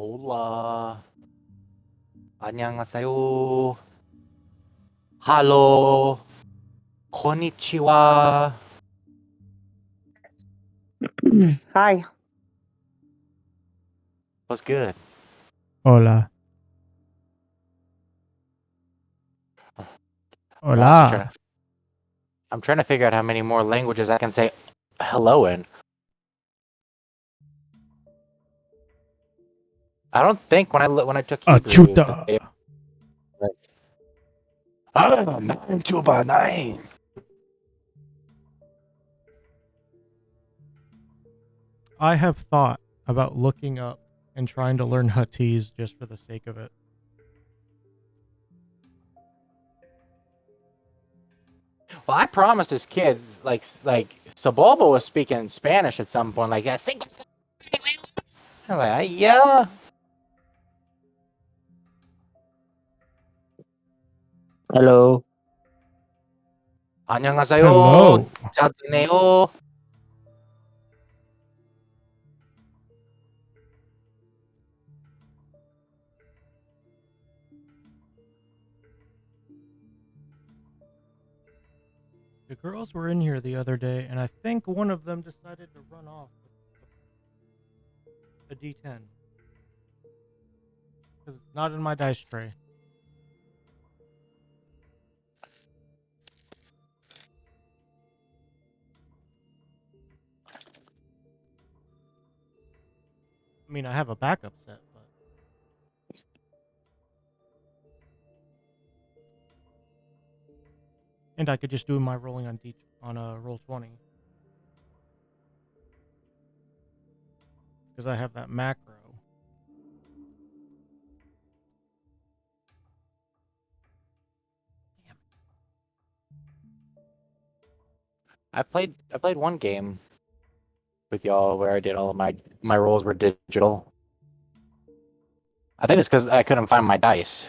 Hola. 안녕하세요. Hello. Konnichiwa. Hi. What's good? Hola. Hola. I'm trying to figure out how many more languages I can say hello in. I don't think when I took Hebrew, Achuta. like, ah, 9 2 by 9. I have thought about looking up and trying to learn Huttese just for the sake of it. Well, I promised his kids, like Sabalba was speaking Spanish at some point, like that. I'm like, yeah. Hello. 안녕하세요. Hello. 잘 지내요. The girls were in here the other day, and I think one of them decided to run off with a D10. Because it's not in my dice tray. I mean, I have a backup set, but... And I could just do my rolling on a roll 20. Because I have that macro. I played one game with y'all where I did all of my rolls were digital. I think it's because I couldn't find my dice.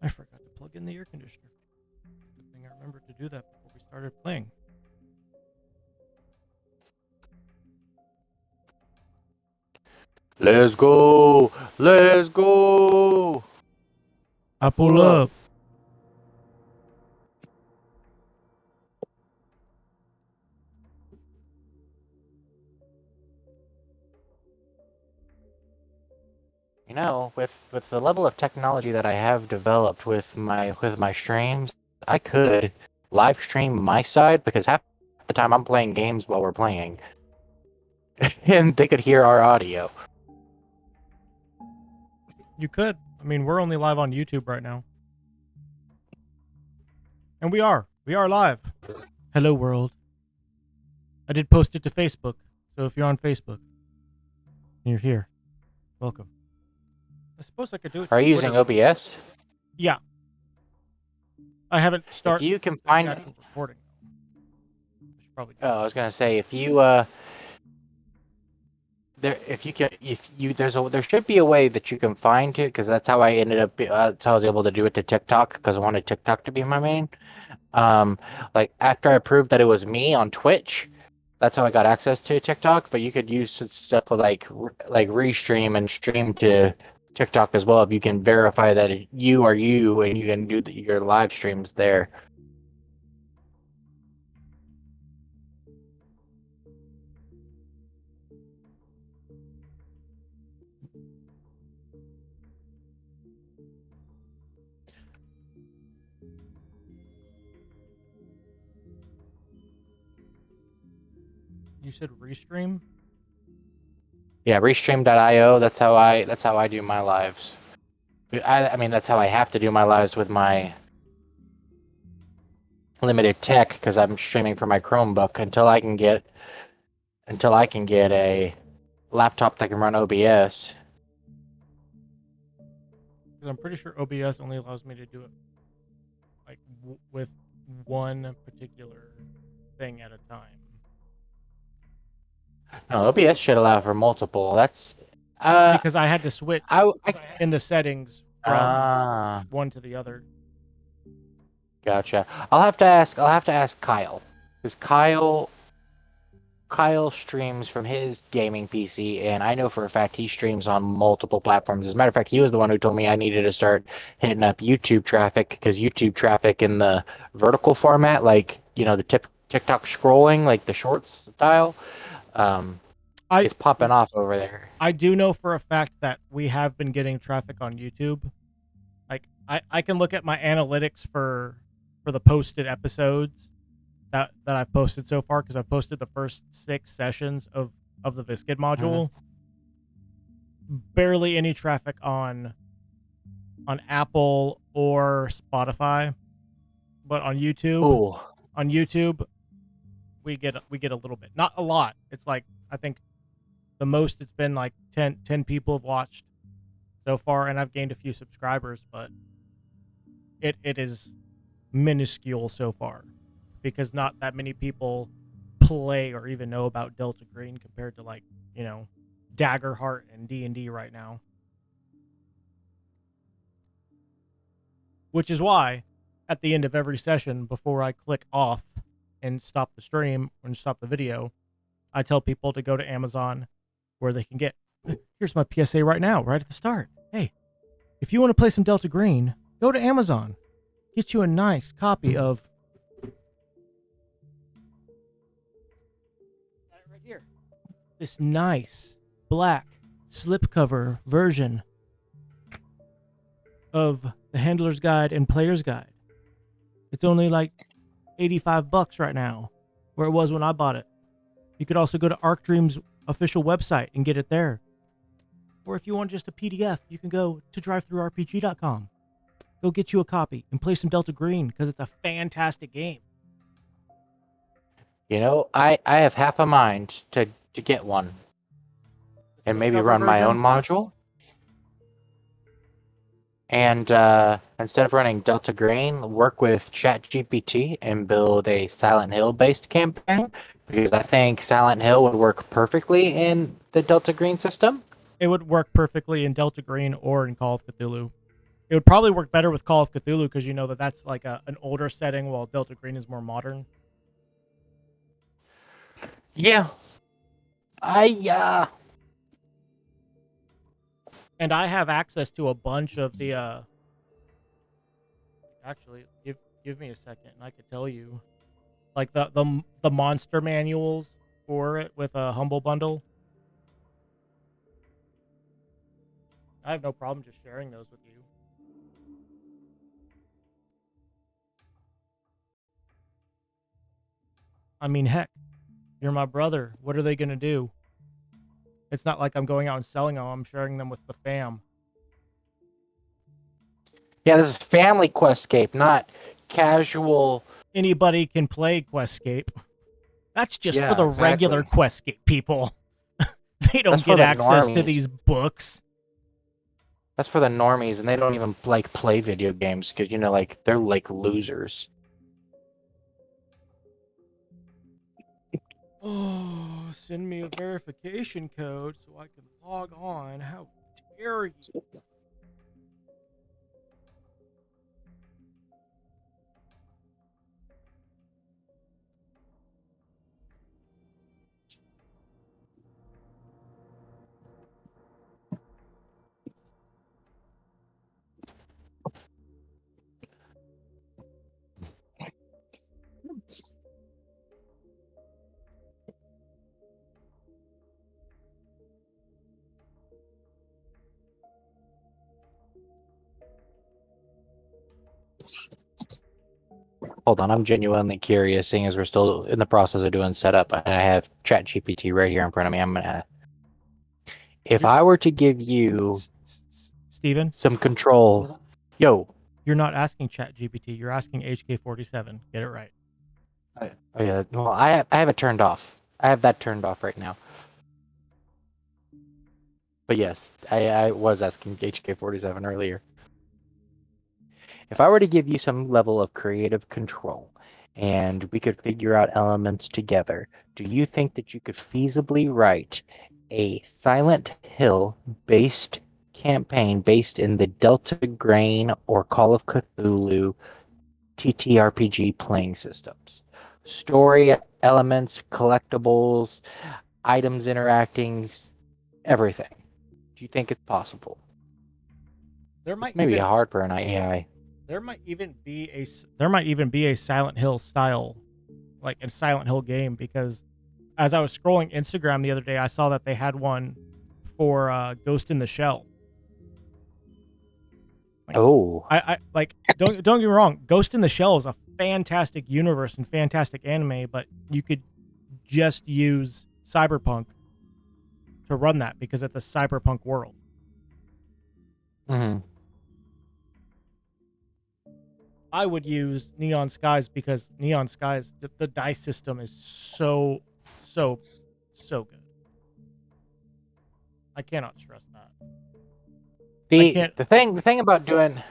I forgot to plug in the air conditioner. Good thing I remembered to do that before we started playing. Let's go! Let's go! I pull up. You know, with the level of technology that I have developed with my streams, I could live stream my side because half the time I'm playing games while we're playing, and they could hear our audio. You could. I mean, we're only live on YouTube right now. And we are. We are live. Hello, world. I did post it to Facebook. So if you're on Facebook and you're here, welcome. I suppose I could do it. Are you using Twitter. OBS? Yeah. I haven't started If you can the find, actual recording. I should probably do oh, I was gonna say if you there should be a way that you can find it because that's how I ended up. That's how I was able to do it to TikTok because I wanted TikTok to be my main. Like after I proved that it was me on Twitch, that's how I got access to TikTok. But you could use stuff with like restream and stream to TikTok as well if you can verify that you are you and you can do your live streams there. You said restream? Yeah, restream.io. That's how I do my lives. I mean that's how I have to do my lives with my limited tech because I'm streaming from my Chromebook until I can get a laptop that can run OBS. Because I'm pretty sure OBS only allows me to do it like with one particular thing at a time. No, OBS should allow for multiple. That's Because I had to switch in the settings from one to the other. Gotcha. I'll have to ask Kyle because Kyle Kyle streams from his gaming PC, and I know for a fact he streams on multiple platforms. As a matter of fact, he was the one who told me I needed to start hitting up YouTube traffic, because YouTube traffic in the vertical format, like, the TikTok scrolling, like the shorts style, it's popping off over there. I do know for a fact that we have been getting traffic on YouTube. Like, I can look at my analytics for the posted episodes that I've posted so far, because I've posted the first 6 sessions of the Viscid module. Barely any traffic on Apple or Spotify, but on YouTube, we get a little bit, not a lot. It's like, I think the most it's been like 10 people have watched so far, and I've gained a few subscribers, but it is minuscule so far, because not that many people play or even know about Delta Green compared to, like, Daggerheart and D&D right now. Which is why at the end of every session, before I click off and stop the stream and stop the video, I tell people to go to Amazon, where they can get, here's my PSA right now, right at the start. Hey, if you want to play some Delta Green, go to Amazon. Get you a nice copy of right here. This nice black slipcover version of the Handler's Guide and Player's Guide. It's only like $85 right now, where it was when I bought it. You could also go to Arc Dream's official website and get it there. Or if you want just a PDF, you can go to drivethroughrpg.com. Go get you a copy and play some Delta Green, because it's a fantastic game. I have half a mind to get one and maybe run my own module. And instead of running Delta Green, work with ChatGPT and build a Silent Hill-based campaign, because I think Silent Hill would work perfectly in the Delta Green system. It would work perfectly in Delta Green or in Call of Cthulhu. It would probably work better with Call of Cthulhu, because that's like an older setting, while Delta Green is more modern. Yeah. And I have access to a bunch of the actually, give me a second and I could tell you, like the monster manuals for it with a Humble Bundle. I have no problem just sharing those with you. I mean, heck, you're my brother. What are they going to do? It's not like I'm going out and selling them. I'm sharing them with the fam. Yeah, this is family Questscape, not casual. Anybody can play Questscape. That's just for the regular Questscape people. They don't get access to these books. That's for the normies, and they don't even play video games, because they're like losers. Oh, send me a verification code so I can log on. How dare you? Hold on, I'm genuinely curious, seeing as we're still in the process of doing setup, and I have ChatGPT right here in front of me. If I were to give you, Steven, some control, you're not asking ChatGPT, you're asking HK47. Get it right. Oh yeah, well, I have it turned off. I have that turned off right now. But yes, I was asking HK47 earlier. If I were to give you some level of creative control, and we could figure out elements together, do you think that you could feasibly write a Silent Hill-based campaign based in the Delta Green or Call of Cthulhu TTRPG playing systems? story elements, collectibles, items interacting, everything. Do you think it's possible? There This might may be even hard for an AI. there might even be a Silent Hill style, like a Silent Hill game, because as I was scrolling Instagram the other day, I saw that they had one for Ghost in the Shell. Like, Oh, I like don't get me wrong, Ghost in the Shell is a fantastic universe and fantastic anime, but you could just use Cyberpunk to run that because it's a cyberpunk world. hmm I would use Neon Skies because Neon Skies, the dice system is so good. I cannot stress that. I the can't. the thing the thing about doing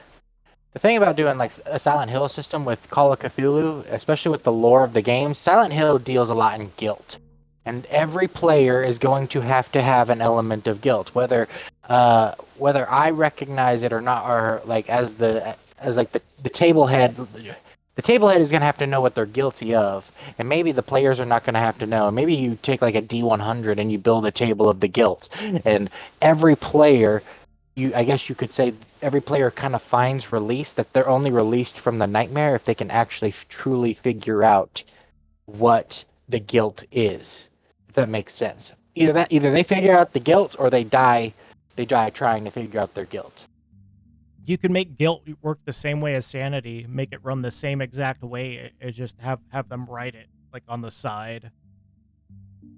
The thing about doing like a Silent Hill system with Call of Cthulhu, especially with the lore of the game, Silent Hill deals a lot in guilt, and every player is going to have an element of guilt, whether I recognize it or not, or like as like the table head. The table head is going to have to know what they're guilty of, and maybe the players are not going to have to know. Maybe you take like a D100 and you build a table of the guilt, and every player I guess you could say every player kind of finds release, that they're only released from the nightmare if they can actually truly figure out what the guilt is. If that makes sense. Either they figure out the guilt or they die trying to figure out their guilt. You can make guilt work the same way as sanity, make it run the same exact way. It just have them write it like on the side,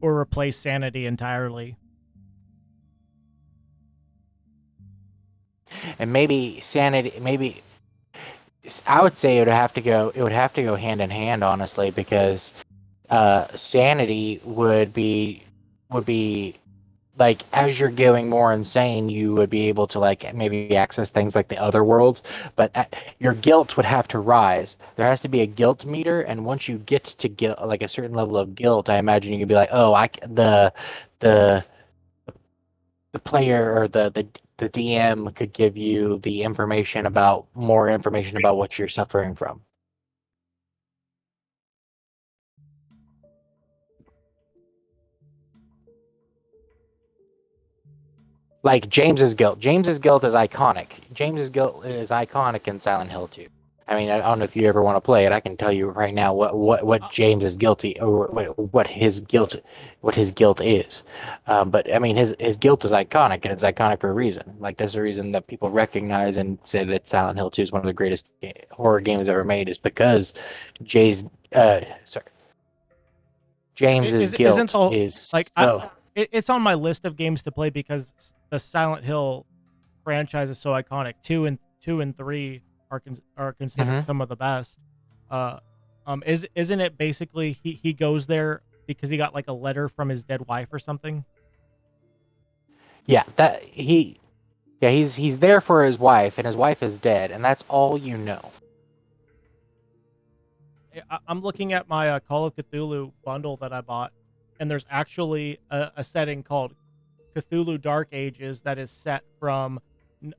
or replace sanity entirely. And maybe maybe I would say it would have to go hand in hand, honestly, because sanity would be like, as you're going more insane, you would be able to like maybe access things like the other worlds, but your guilt would have to rise. There has to be a guilt meter, and once you get to guilt, like a certain level of guilt, I imagine you could be like, oh, the the player or the DM could give you the more information about what you're suffering from. Like James's guilt. James's guilt is iconic. James's guilt is iconic in Silent Hill 2. I mean, I don't know if you ever want to play it. I can tell you right now what James is guilty, or what his guilt is. But I mean, his guilt is iconic, and it's iconic for a reason. Like, there's a reason that people recognize and say that Silent Hill 2 is one of the greatest horror games ever made, is because Jay's sorry James's Isn't guilt the is like so. it's on my list of games to play because the Silent Hill franchise is so iconic. Two and three are considered Mhm. some of the best. Isn't it basically he goes there because he got like a letter from his dead wife or something? Yeah, he's there for his wife, and his wife is dead, and that's all you know. I'm looking at my Call of Cthulhu bundle that I bought, and there's actually a setting called Cthulhu Dark Ages that is set from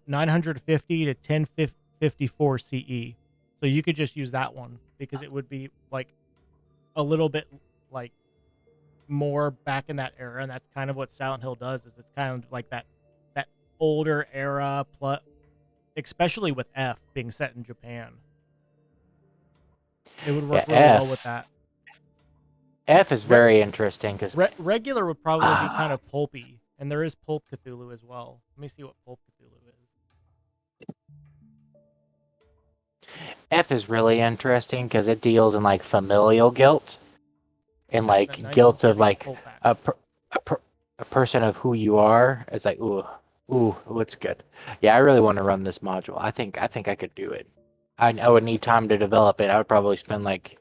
950 to 1054 CE. So you could just use that one because it would be like a little bit like more back in that era, and that's kind of what Silent Hill does. Is it's kind of like that older era, plus especially with F being set in Japan, it would work Yeah, really well with that. F is Re- very interesting because regular would probably be kind of pulpy, and there is Pulp Cthulhu as well. Let me see what Pulp Cthulhu is. F is really interesting because it deals in like familial guilt and like guilt of 1940s like Pulp act. a person of who you are. It's like, ooh, it's good. Yeah, I really want to run this module. I think I could do it. I would need time to develop it. I would probably spend like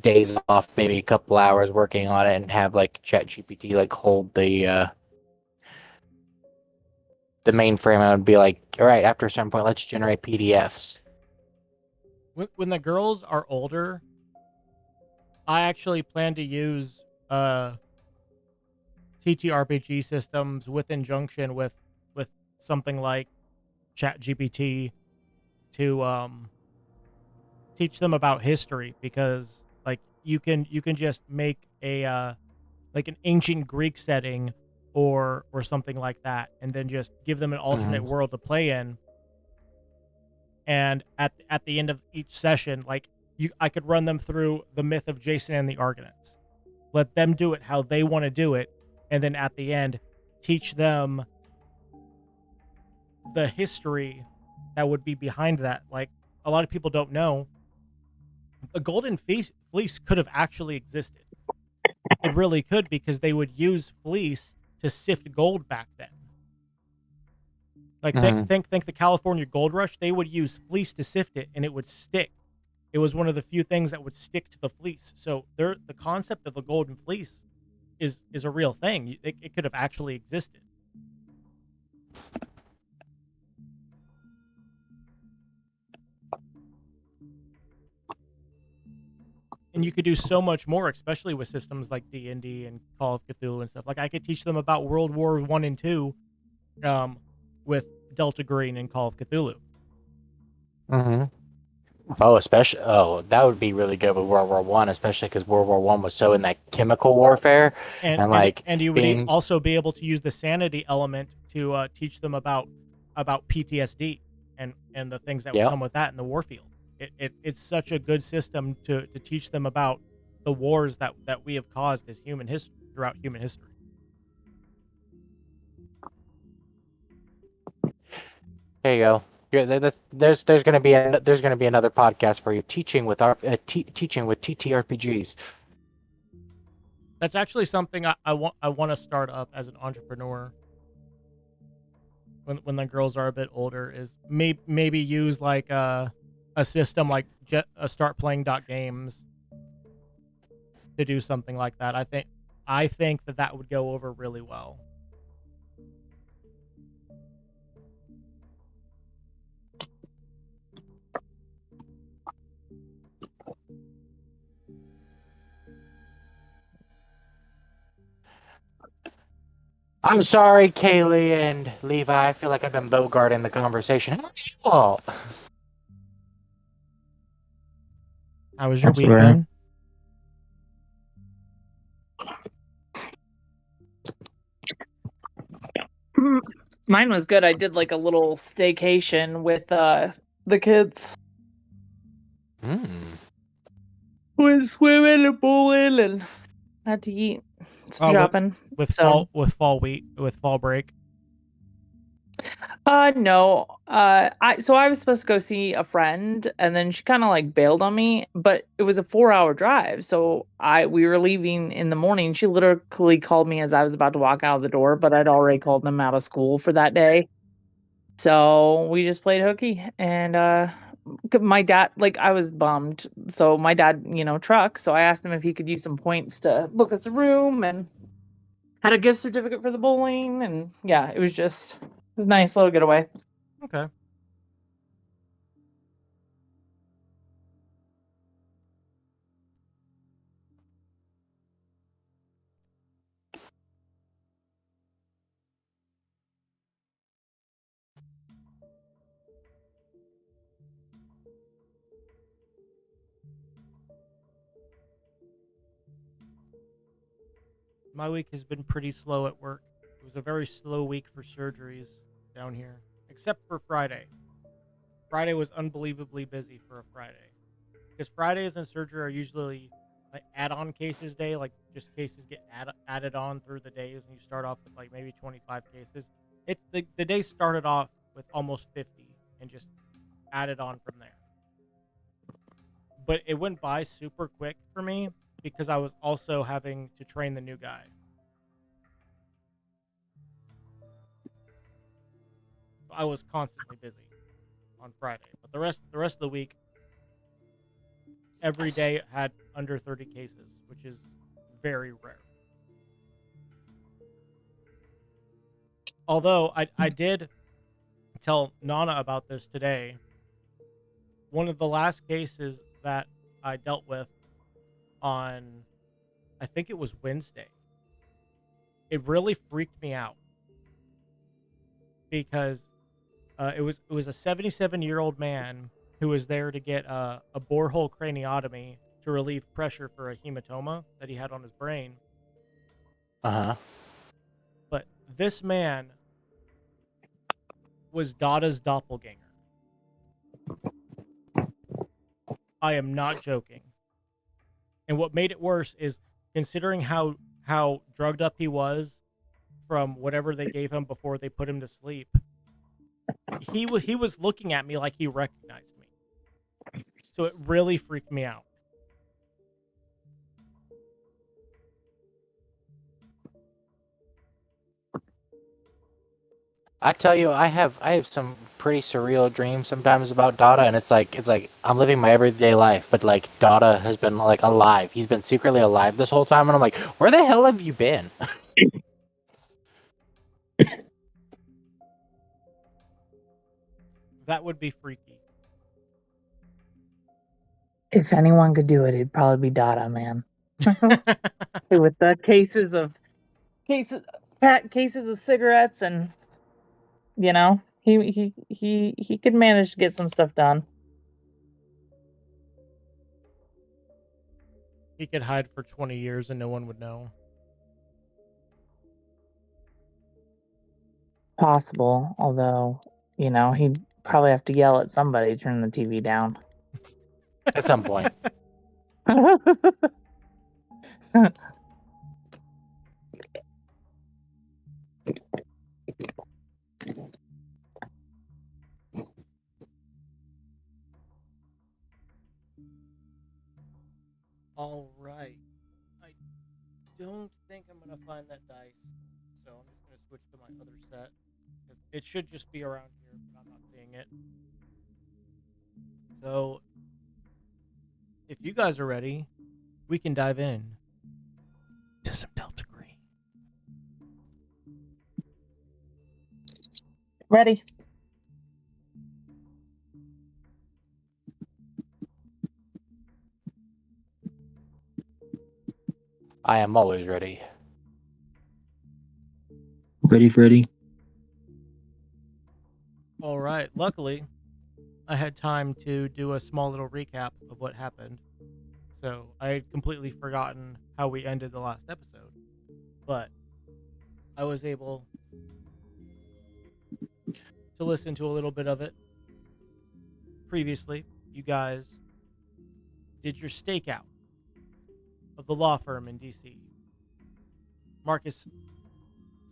days off, maybe a couple hours working on it, and have like ChatGPT like hold the mainframe. I would be like, all right, after a certain point, let's generate PDFs. When the girls are older, I actually plan to use TTRPG systems with injunction with something like ChatGPT to teach them about history, because like you can just make a like an ancient Greek setting or something like that, and then just give them an alternate world to play in. And at the end of each session, like I could run them through the myth of Jason and the Argonauts, let them do it how they want to do it, and then at the end, teach them the history that would be behind that. Like, a lot of people don't know, the Golden Fleece could have actually existed. It really could, because they would use fleece to sift gold back then. Like, think the California Gold Rush. They would use fleece to sift it, and it would stick. It was one of the few things that would stick to the fleece. So the concept of the Golden Fleece is a real thing. It could have actually existed. And you could do so much more, especially with systems like D&D and Call of Cthulhu and stuff. Like, I could teach them about World War I and II, with Delta Green and Call of Cthulhu. Oh, especially that would be really good with World War One, especially because World War One was so in that chemical warfare, and you would also be able to use the sanity element to teach them about PTSD and the things that would come with that in the war field. It's such a good system to teach them about the wars that we have caused as human history throughout human history. There you go. There's going to be another podcast for you, teaching with teaching with TTRPGs. That's actually something I want to start up as an entrepreneur. When the girls are a bit older, is maybe use like a system like start playing games to do something like that. I think that would go over really well. I'm sorry, Kaylee and Levi. I feel like I've been bogarting the conversation. How are you all? How was your week, Ben? Mine was good. I did like a little staycation with the kids. Went swimming and bowling and had to eat some shopping with fall break. No. I was supposed to go see a friend, and then she kind of like bailed on me, but it was a 4-hour drive. So we were leaving in the morning. She literally called me as I was about to walk out of the door, but I'd already called them out of school for that day. So we just played hooky, and my dad, like, I was bummed. So my dad, trucks. So I asked him if he could use some points to book us a room, and had a gift certificate for the bowling. And yeah, it was a nice little getaway. Okay. My week has been pretty slow at work. It was a very slow week for surgeries down here, except for Friday. Friday was unbelievably busy for a Friday, because Fridays in surgery are usually like add-on cases day, like just cases get added on through the days, and you start off with like maybe 25 cases. The day started off with almost 50 and just added on from there. But it went by super quick for me because I was also having to train the new guy. I was constantly busy on Friday, but the rest of the week, every day had under 30 cases, which is very rare. Although I did tell Nana about this today. One of the last cases that I dealt with on, I think it was Wednesday, it really freaked me out because it was a 77-year-old man who was there to get a borehole craniotomy to relieve pressure for a hematoma that he had on his brain. Uh-huh. But this man was Dada's doppelganger. I am not joking. And what made it worse is, considering how drugged up he was from whatever they gave him before they put him to sleep, he was looking at me like he recognized me. So it really freaked me out. I tell you, I have some pretty surreal dreams sometimes about Dada, and it's like I'm living my everyday life, but like Dada has been like alive. He's been secretly alive this whole time, and I'm like, where the hell have you been? That would be freaky. If anyone could do it, it'd probably be Dada, man. With the cases of cigarettes, and he could manage to get some stuff done. He could hide for 20 years and no one would know. Possible, although, he'd probably have to yell at somebody to turn the TV down. At some point. All right. I don't think I'm going to find that dice, so I'm just going to switch to my other set. It should just be around here, but I'm not seeing it. So, if you guys are ready, we can dive in to some Delta Green. Ready. I am always ready. Ready, Freddy? All right. Luckily, I had time to do a small little recap of what happened. So I had completely forgotten how we ended the last episode. But I was able to listen to a little bit of it. Previously, you guys did your stakeout of the law firm in DC. Marcus,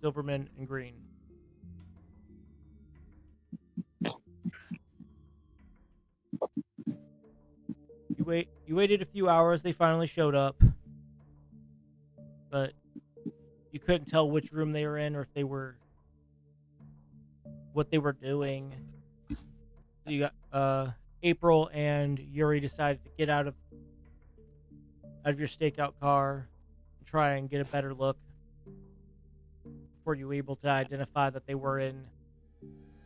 Silverman, and Green. You waited a few hours, they finally showed up. But you couldn't tell which room they were in or if they were what they were doing. So you got April and Yuri decided to get out of your stakeout car and try and get a better look before you were able to identify that they were in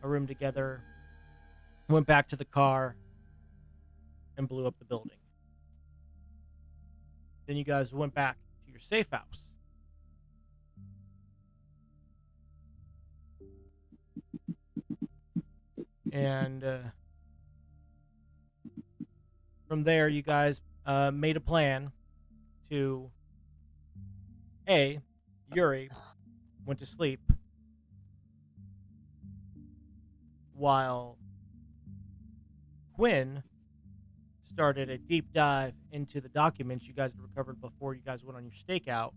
a room together. Went back to the car and blew up the building. Then you guys went back to your safe house. And from there, you guys made a plan to Yuri went to sleep while Quinn started a deep dive into the documents you guys had recovered before you guys went on your stakeout.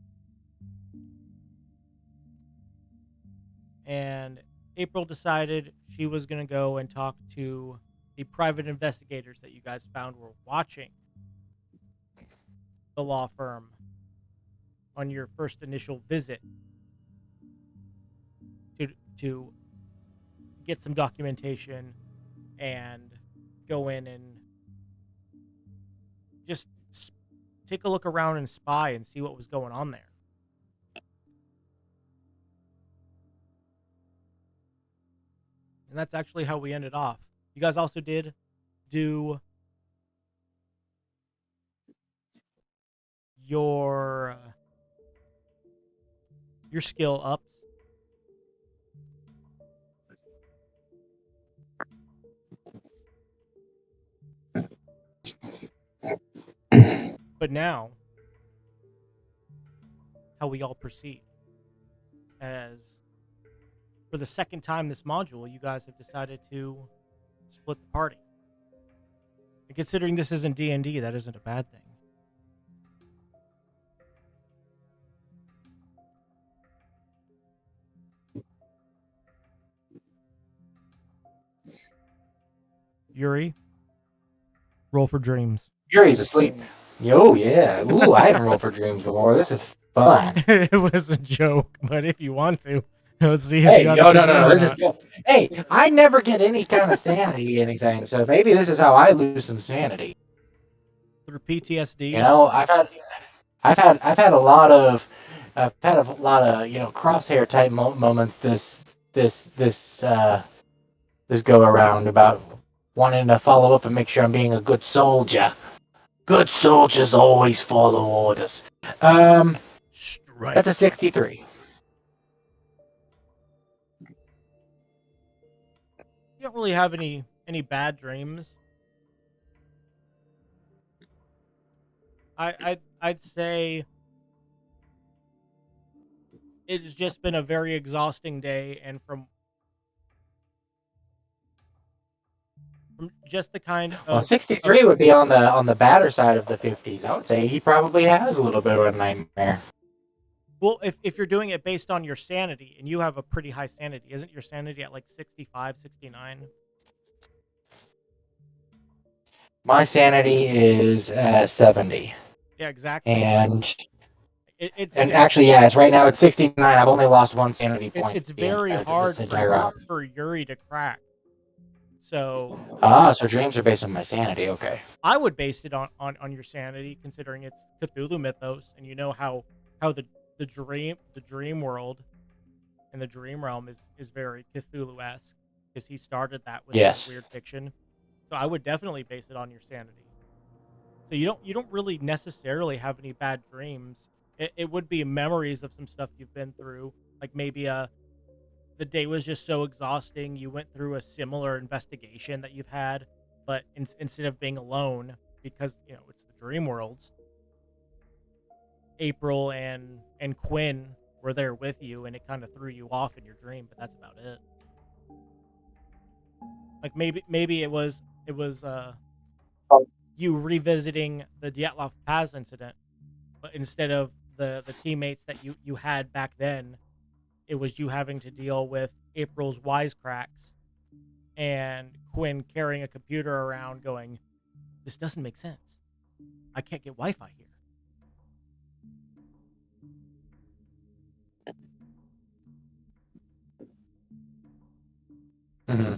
And April decided she was going to go and talk to the private investigators that you guys found were watching the law firm on your first initial visit to get some documentation and go in and just take a look around and spy and see what was going on there. And that's actually how we ended off. You guys also did do your skill ups. But now, how we all proceed. As for the second time this module, you guys have decided to split the party. And considering this isn't D&D, that isn't a bad thing. Yuri, roll for dreams. Yuri's asleep. Yo, yeah. Ooh, I haven't rolled for dreams before. This is fun. It was a joke, but if you want to, let's see if Hey, you got yo, a good no, dream or this is not. good. Hey, I never get any kind of sanity anything, so maybe this is how I lose some sanity. Through PTSD. You know, I've had a lot of, crosshair type moments this go around about wanting to follow up and make sure I'm being a good soldier. Good soldiers always follow orders. Strike. That's a 63. You don't really have any bad dreams. I'd say it's just been a very exhausting day, and from just the kind of Well, 63 would be on the badder side of the 50s. I would say he probably has a little bit of a nightmare. well, if you're doing it based on your sanity, and you have a pretty high sanity, isn't your sanity at like 65, 69? My sanity is 70. Yeah, exactly. And It's actually, yeah, it's right now it's 69. I've only lost one sanity point. it's very hard for Yuri to crack. So so dreams are based on my sanity. Okay. I would base it on your sanity, considering it's Cthulhu mythos, and you know how the dream world and the dream realm is very Cthulhu-esque, because he started that with this weird fiction. So I would definitely base it on your sanity. So you don't really necessarily have any bad dreams. It would be memories of some stuff you've been through, like maybe the day was just so exhausting. You went through a similar investigation that you've had, but instead of being alone, because it's the dream worlds, April and Quinn were there with you, and it kind of threw you off in your dream. But that's about it. Like maybe it was you revisiting the Dyatlov Paz incident, but instead of the teammates that you had back then, it was you having to deal with April's wisecracks and Quinn carrying a computer around going, this doesn't make sense. I can't get Wi-Fi here. Mm-hmm.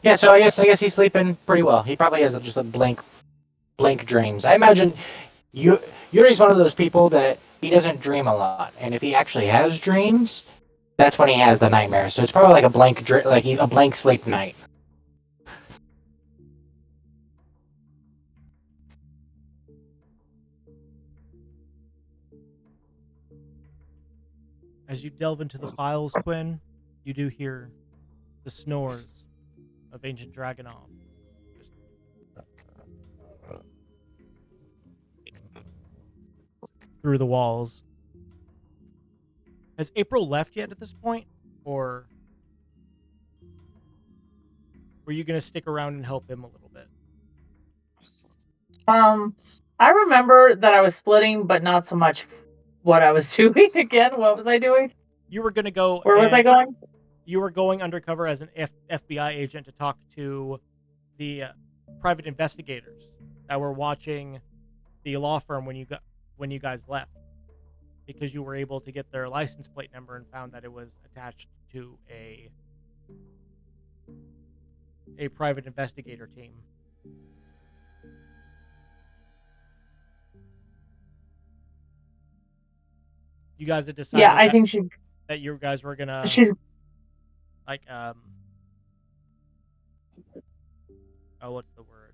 Yeah, so I guess he's sleeping pretty well. He probably has just a blank dreams. I imagine Yuri's one of those people that he doesn't dream a lot, and if he actually has dreams, that's when he has the nightmares. So it's probably like a blank sleep night. As you delve into the files, Quinn, you do hear the snores of ancient Dragonov. Through the walls. Has April left yet at this point? Or were you going to stick around and help him a little bit? I remember that I was splitting, but not so much what I was doing again. What was I doing? You were going to go... Where was I going? You were going undercover as an FBI agent to talk to the private investigators that were watching the law firm when you guys left, because you were able to get their license plate number and found that it was attached to a private investigator team. You guys had decided Yeah, I think that you guys were gonna like what's the word?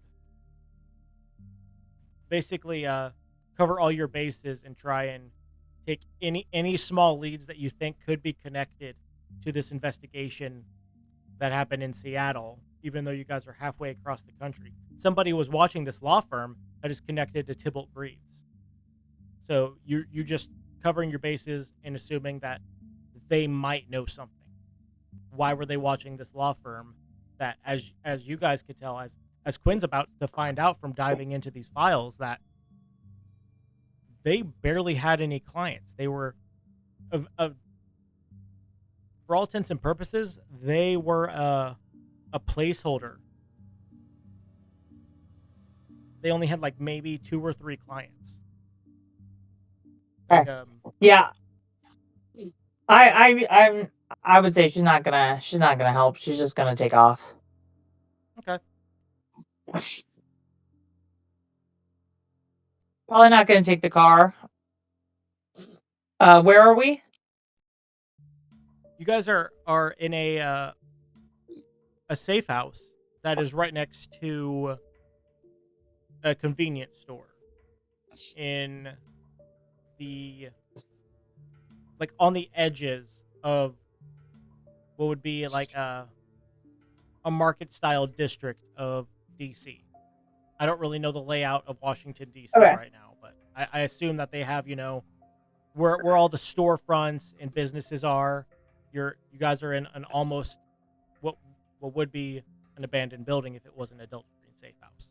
Basically cover all your bases and try and take any small leads that you think could be connected to this investigation that happened in Seattle, even though you guys are halfway across the country. Somebody was watching this law firm that is connected to Tybalt Greaves. So you just covering your bases and assuming that they might know something. Why were they watching this law firm that, as you guys could tell, as Quinn's about to find out from diving into these files, that they barely had any clients. They were, for all intents and purposes, they were a placeholder. They only had like maybe 2 or 3 clients. Like, Yeah. I would say she's not gonna help. She's just gonna take off. Okay. Probably not gonna take the car. Where are we? You guys are in a safe house that is right next to a convenience store in the, like, on the edges of what would be like a market style district of DC. I don't really know the layout of Washington DC right now, but I assume that they have, where all the storefronts and businesses are. You guys are in an almost what would be an abandoned building if it wasn't a Delta Green safe house.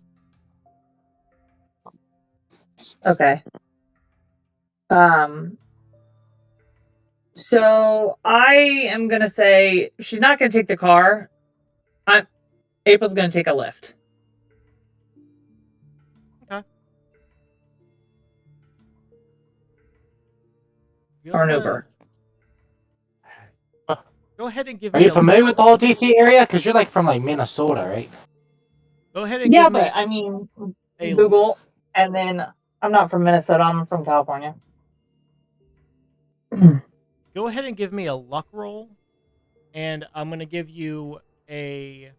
Okay. So I am gonna say she's not gonna take the car. April's gonna take a lift. Okay. Or an Uber. Go ahead and give Are me. you familiar with the whole DC area? Because you're like from like Minnesota, right? Go ahead and give me. Yeah, but I mean, Google, and then I'm not from Minnesota. I'm from California. Go ahead and give me a luck roll, and I'm gonna give you a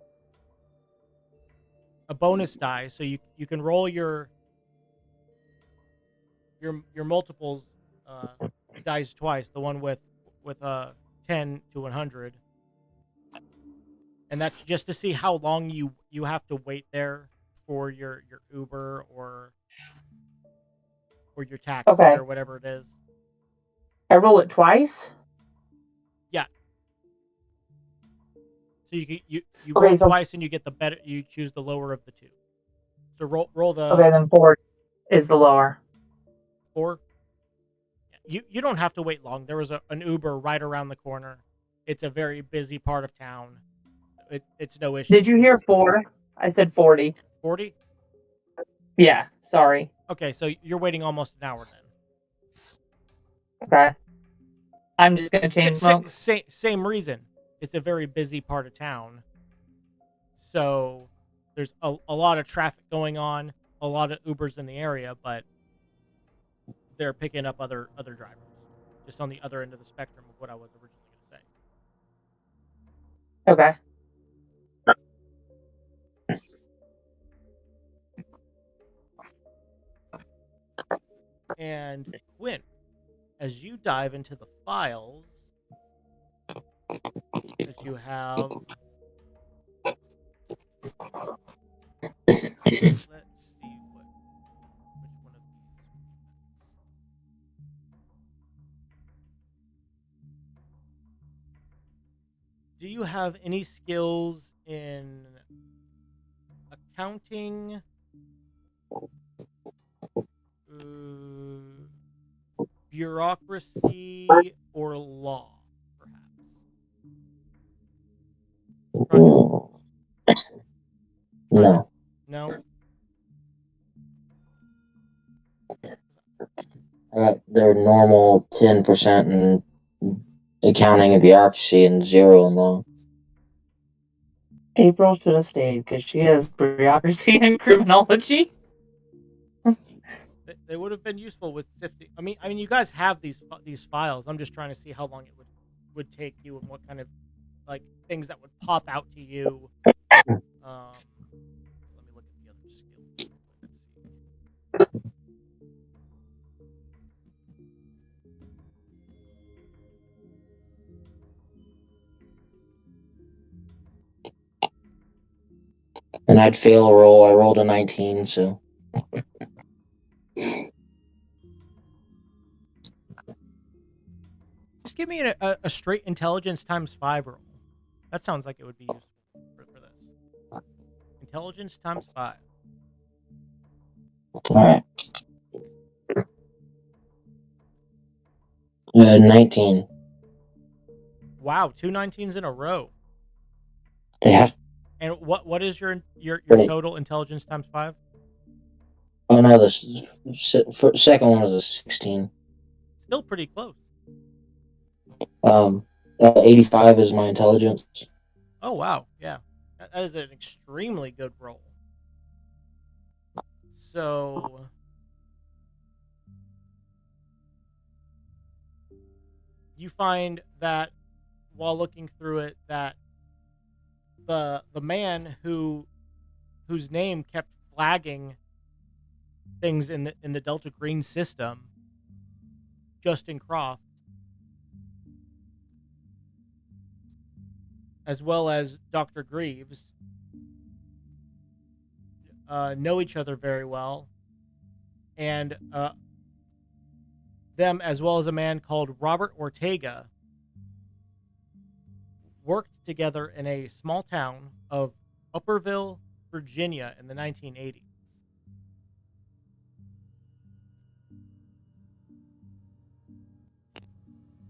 bonus die, so you can roll your multiples dice twice. The one with 10 to 100, and that's just to see how long you have to wait there for your Uber or your taxi or whatever it is. I roll it twice. Yeah. So you roll twice and you get the better. You choose the lower of the two. So roll the. Okay, then 4 is the lower. 4. You don't have to wait long. There was an Uber right around the corner. It's a very busy part of town. It's no issue. Did you hear 4? I said 40. 40? Yeah, sorry. Okay, so you're waiting almost an hour then. Okay. I'm just gonna change smoke. Same reason. It's a very busy part of town. So there's a lot of traffic going on, a lot of Ubers in the area, but they're picking up other drivers. Just on the other end of the spectrum of what I was originally going to say. Okay. And Quinn, as you dive into the files that you have, let's see which one of these. Do you have any skills in accounting, bureaucracy, or law, perhaps? No. No? I got their normal 10% in accounting and bureaucracy and 0 in law. April should have stayed because she has bureaucracy and criminology. They would have been useful with sifting. I mean, you guys have these files. I'm just trying to see how long it would take you and what kind of like things that would pop out to you. Let me look at the other skills. And I'd fail a roll. I rolled a 19, so. Just give me a straight intelligence times 5 roll. That sounds like it would be useful for this. Intelligence times 5. Alright. 19. Wow, 2 19s in a row. Yeah. And what is your Wait. total intelligence times 5? Oh no, the second one was a 16. Still pretty close. 85 is my intelligence. Oh wow, yeah, that is an extremely good roll. So you find that while looking through it, that the man whose name kept flagging things in the Delta Green system, Justin Croft, as well as Dr. Greaves, know each other very well, and them, as well as a man called Robert Ortega, worked together in a small town of Upperville, Virginia in the 1980s.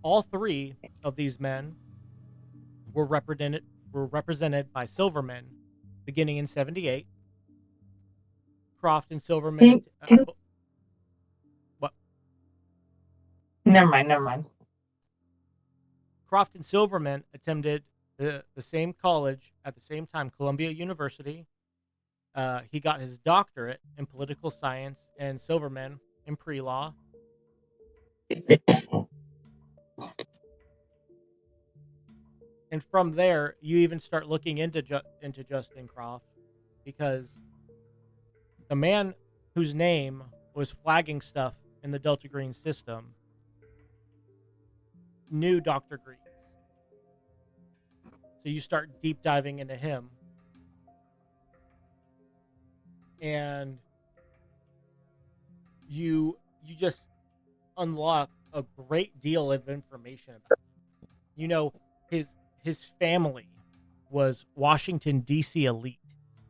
All three of these men were represented by Silverman beginning in 78. Croft and Silverman. What? Never mind. Croft and Silverman attended the same college at the same time, Columbia University. He got his doctorate in political science, and Silverman in pre-law. And from there, you even start looking into Justin Croft, because the man whose name was flagging stuff in the Delta Green system knew Dr. Greaves. So you start deep diving into him, and you just unlock a great deal of information about him. You know, his family was Washington D.C. elite.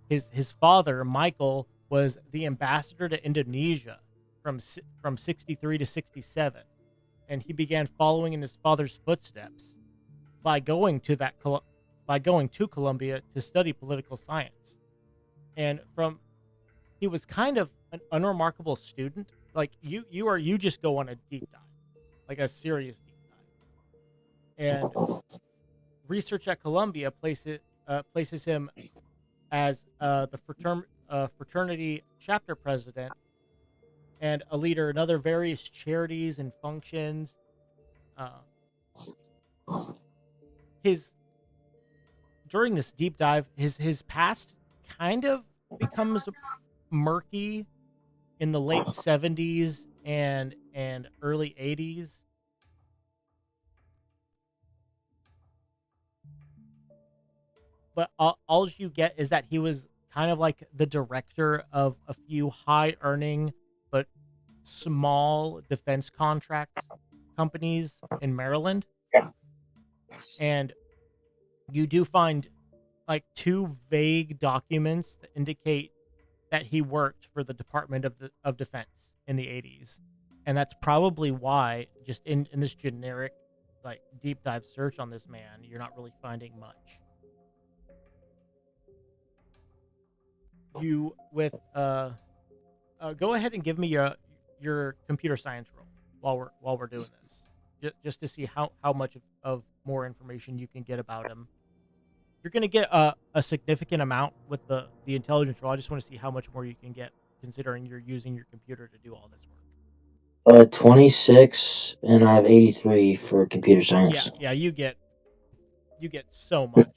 His father, Michael, was the ambassador to Indonesia from 63 to 67, and he began following in his father's footsteps by going to Columbia to study political science. And he was kind of an unremarkable student. Like you just go on a deep dive, like a serious deep dive. And research at Columbia places him as the fraternity chapter president and a leader in other various charities and functions. During this deep dive, his past kind of becomes murky in the late 70s and early 80s. But all you get is that he was kind of like the director of a few high earning but small defense contract companies in Maryland. And you do find like 2 vague documents that indicate that he worked for the Department of Defense in the 80s. And that's probably why, just in this generic like deep dive search on this man, you're not really finding much. You with go ahead and give me your computer science roll while we're doing this, just to see how much of more information you can get about him. You're going to get a significant amount with the intelligence roll. I just want to see how much more you can get, considering you're using your computer to do all this work. 26, and I have 83 for computer science. Yeah, you get so much.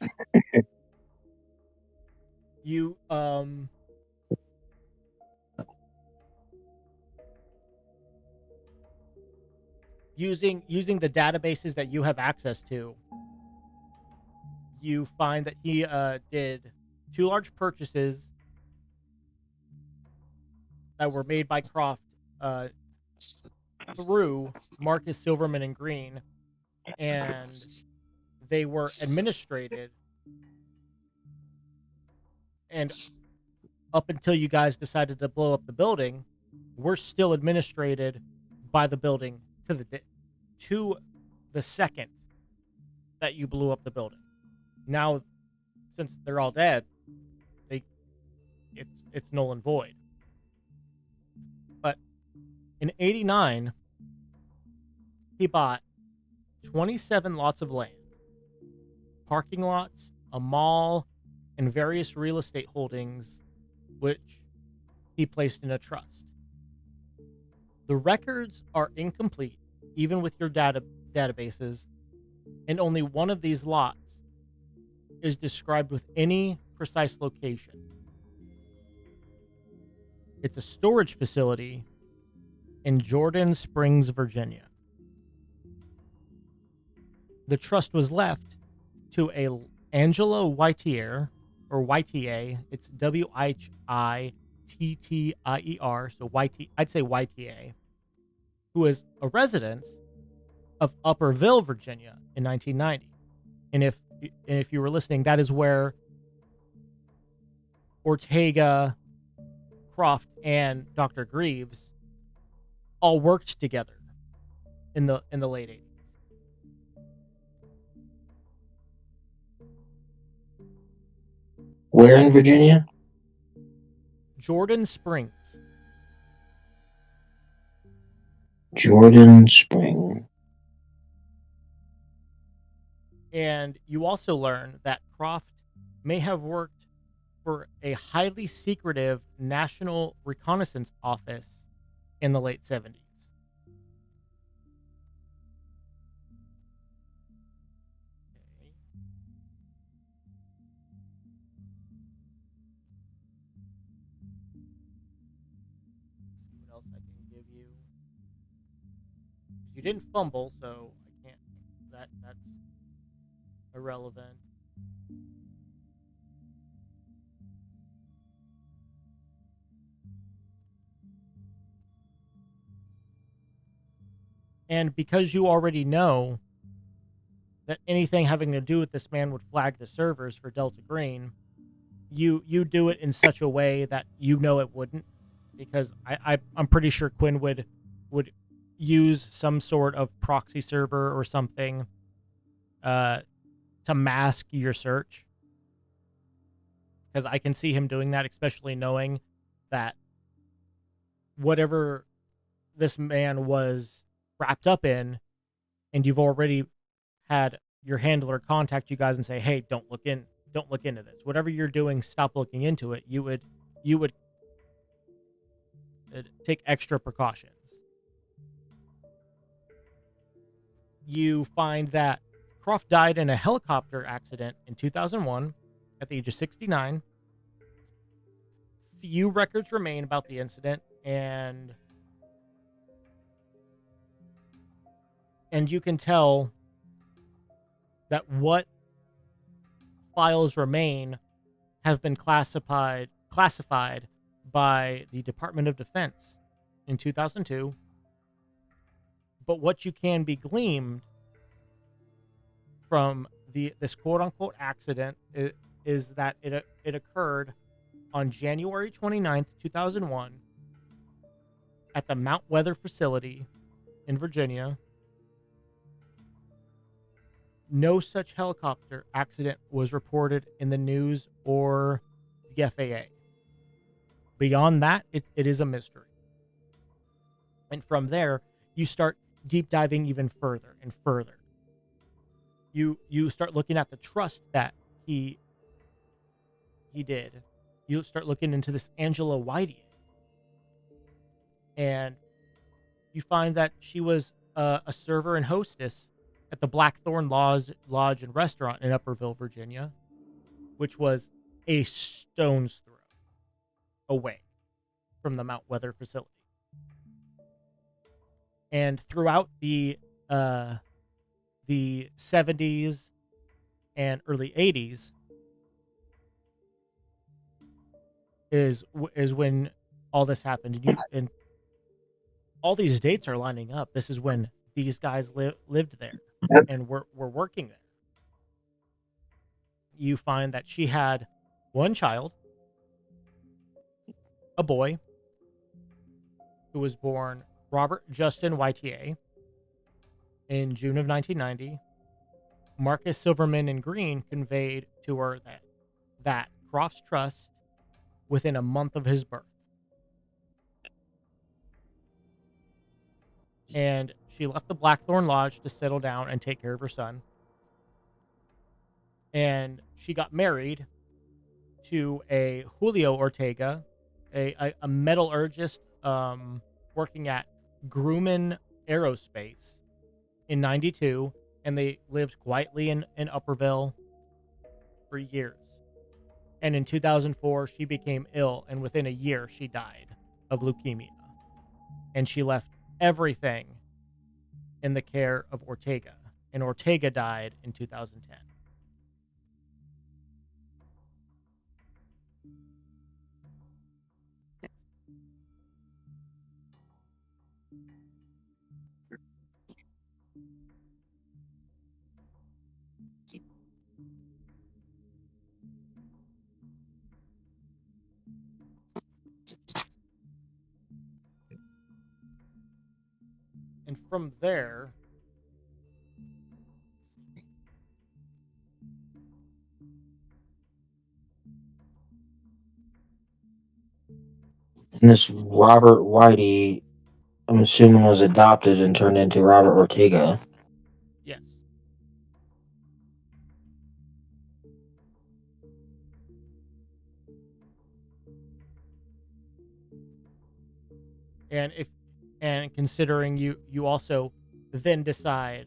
You using the databases that you have access to, you find that he did two large purchases that were made by Croft through Marcus Silverman and Green, and they were administrated, and up until you guys decided to blow up the building, we're still administrated by the building to the second that you blew up the building. Now, since they're all dead, it's null and void. But in '89, he bought 27 lots of land, parking lots, a mall, and various real estate holdings, which he placed in a trust. The records are incomplete, even with your databases, and only one of these lots is described with any precise location. It's a storage facility in Jordan Springs, Virginia. The trust was left to a Angelo Whittier, or YTA. It's Whittier, so I'd say YTA, who is a resident of Upperville, Virginia in 1990. And if you were listening, that is where Ortega, Croft, and Dr. Greaves all worked together in the late 80s. Where in Virginia? Jordan Springs. Jordan Spring. And you also learn that Croft may have worked for a highly secretive National Reconnaissance Office in the late 70s. See what else I can give you. You didn't fumble, so I can't. That's irrelevant. And because you already know that anything having to do with this man would flag the servers for Delta Green, you do it in such a way that you know it wouldn't, because I'm pretty sure Quinn would use some sort of proxy server or something to mask your search, because I can see him doing that, especially knowing that whatever this man was wrapped up in, and you've already had your handler contact you guys and say, hey, don't look into this, whatever you're doing, stop looking into it. You would take extra precautions. You find that Croft died in a helicopter accident in 2001 at the age of 69. Few records remain about the incident, and you can tell that what files remain have been classified by the Department of Defense in 2002. But what you can be gleaned from this quote-unquote accident is that it occurred on January 29th, 2001 at the Mount Weather facility in Virginia. No such helicopter accident was reported in the news or the FAA. Beyond that, it is a mystery. And from there, you start deep diving even further and further. You start looking at the trust that he did. You start looking into this Angela Whittier, and you find that she was a server and hostess at the Blackthorn Lodge and Restaurant in Upperville, Virginia, which was a stone's throw away from the Mount Weather facility. And throughout the 70s and early 80s, is when all this happened. And all these dates are lining up. This is when these guys lived there and were working there. You find that she had one child, a boy, who was born Robert Justin YTA in June of 1990. Marcus Silverman and Green conveyed to her that Crofts Trust within a month of his birth. And she left the Blackthorn Lodge to settle down and take care of her son. And she got married to a Julio Ortega, a metallurgist working at Grumman Aerospace in 92, and they lived quietly in Upperville for years. And in 2004, she became ill, and within a year, she died of leukemia. And she left everything in the care of Ortega, and Ortega died in 2010. And from there, And this Robert Whitey, I'm assuming, was adopted and turned into Robert Ortega. yes. And considering you also then decide,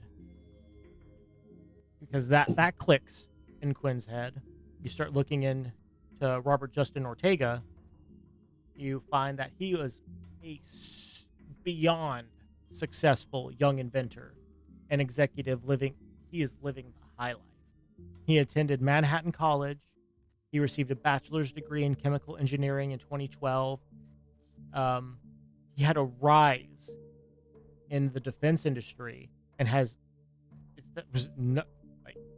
because that clicks in Quinn's head, you start looking into Robert Justin Ortega, you find that he was a beyond successful young inventor and executive living. He is living the high life. He attended Manhattan College. He received a bachelor's degree in chemical engineering in 2012. He had a rise in the defense industry and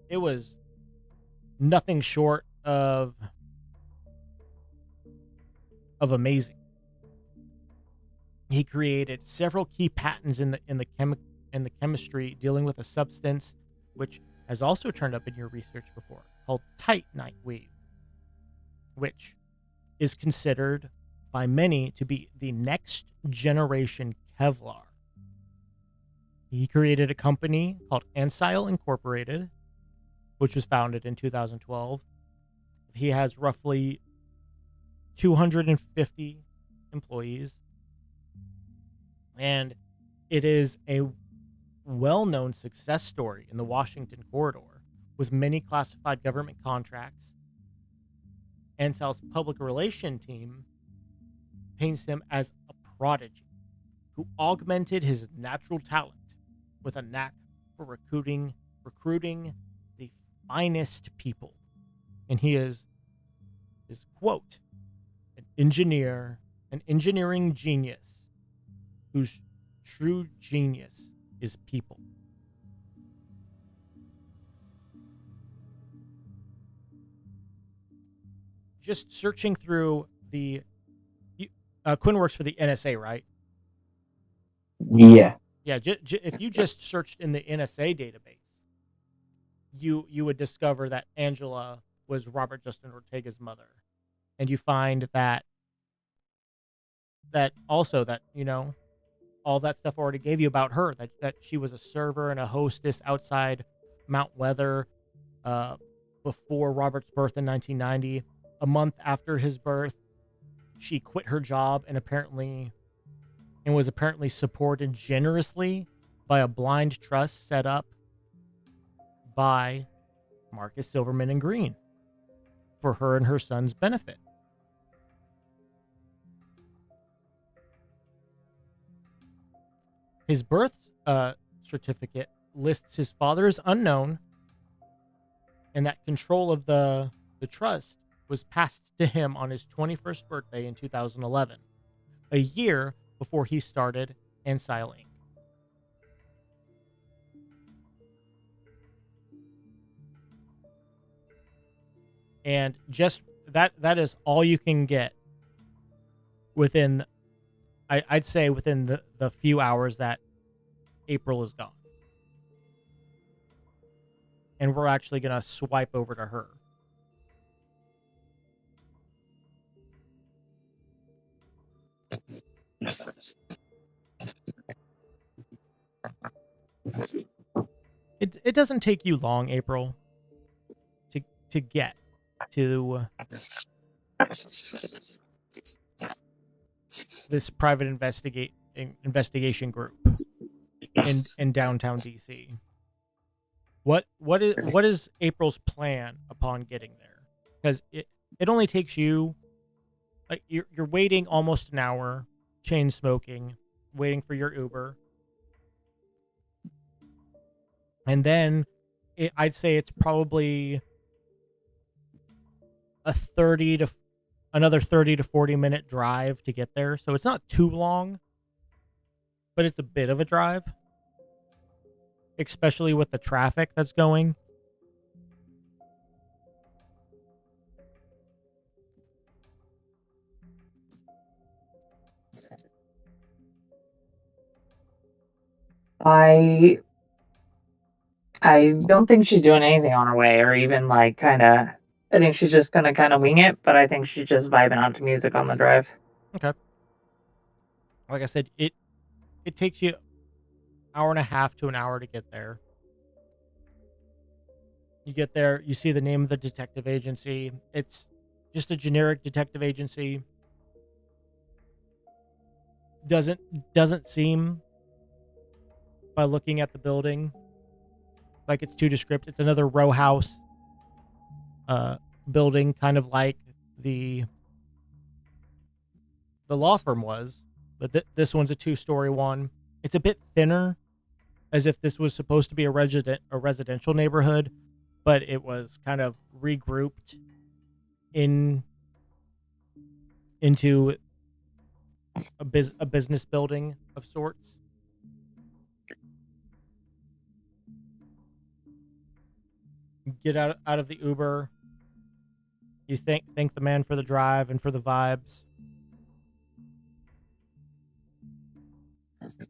it was nothing short of amazing. He created several key patents in the chemistry dealing with a substance which has also turned up in your research before, called titanite weave, which is considered by many to be the next generation Kevlar. He created a company called Ansile Incorporated, which was founded in 2012. He has roughly 250 employees, and it is a well-known success story in the Washington corridor with many classified government contracts. Ansile's public relation team paints him as a prodigy who augmented his natural talent with a knack for recruiting the finest people. And he is quote, an engineering genius whose true genius is people. Just searching through Quinn works for the NSA, right? Yeah. Yeah, if you just searched in the NSA database, you would discover that Angela was Robert Justin Ortega's mother, and you find that also that all that stuff already gave you about her, that she was a server and a hostess outside Mount Weather before Robert's birth in 1990. A month after his birth, she quit her job and was apparently supported generously by a blind trust set up by Marcus Silverman and Green for her and her son's benefit. His birth certificate lists his father as unknown, and that control of the trust is in his name. His birth certificate lists his father as unknown, and that control of the trust was passed to him on his 21st birthday in 2011, a year before he started Ansile Inc. And just that is all you can get within, I'd say, within the few hours that April is gone. And we're actually going to swipe over to her. It doesn't take you long, April, to get to this private investigation group in downtown DC. What is April's plan upon getting there? Because it only takes you, like, you're waiting almost an hour, chain smoking, waiting for your Uber, and then I'd say it's probably another 30 to 40 minute drive to get there. So it's not too long, but it's a bit of a drive, especially with the traffic that's going. I don't think she's doing anything on her way, or even like kind of. I think she's just gonna kind of wing it, but I think she's just vibing out to music on the drive. Okay. Like I said, it takes you hour and a half to an hour to get there. You get there, you see the name of the detective agency. It's just a generic detective agency. Doesn't seem, by looking at the building, like it's too descriptive. It's another row house building, kind of like the law firm was, but this one's a 2-story one. It's a bit thinner, as if this was supposed to be a residential neighborhood, but it was kind of regrouped into a business building of sorts. Get out of the Uber. You thank the man for the drive and for the vibes.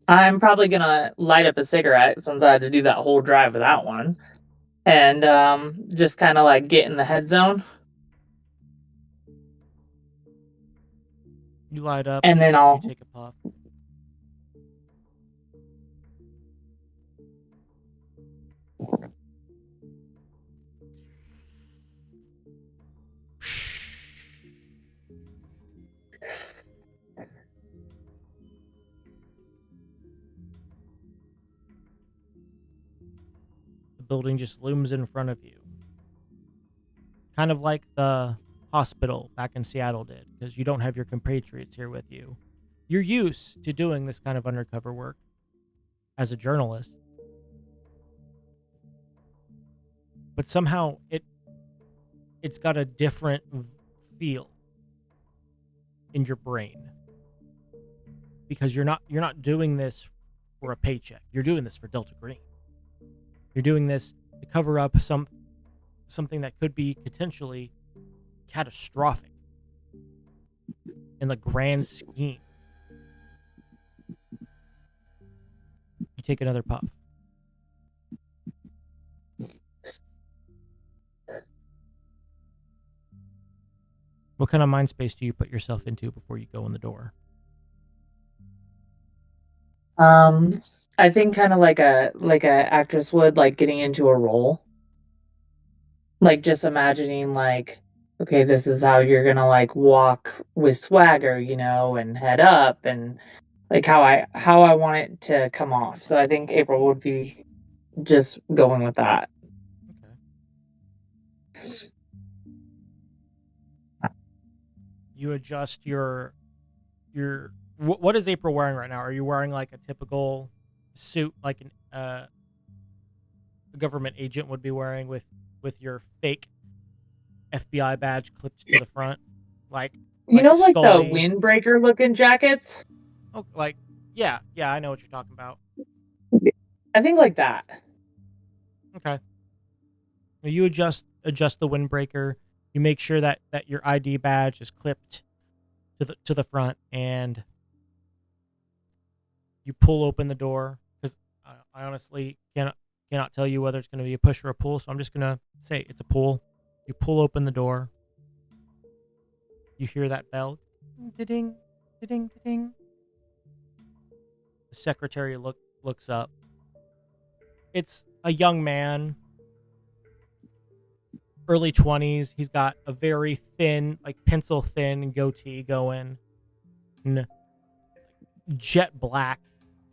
I'm probably gonna light up a cigarette since I had to do that whole drive without one, and just kind of like get in the head zone. You light up, and then you take a puff. The building just looms in front of you. Kind of like the hospital back in Seattle did, because you don't have your compatriots here with you. You're used to doing this kind of undercover work as a journalist. But somehow it's got a different feel in your brain. Because you're not doing this for a paycheck. You're doing this for Delta Green. You're doing this to cover up something that could be potentially catastrophic in the grand scheme. You take another puff. What kind of mind space do you put yourself into before you go in the door? I think kind of like a actress would, like getting into a role. Like just imagining like, okay, this is how you're gonna like walk with swagger, and head up, and like how I want it to come off. So I think April would be just going with that. Okay. You adjust your what is April wearing right now? Are you wearing like a typical suit, like a government agent would be wearing, with your fake FBI badge clipped to the front, like You know, like the Scully. windbreaker looking jackets? Oh, like yeah, I know what you're talking about. I think like that. Okay. You adjust the windbreaker. You make sure that your ID badge is clipped to the front, and you pull open the door, because I honestly cannot tell you whether it's going to be a push or a pull, so I'm just going to say it's a pull. You pull open the door. You hear that bell. Ding, ding, ding. The secretary looks up. It's a young man, early 20s. He's got a very thin, like pencil thin goatee going, and jet black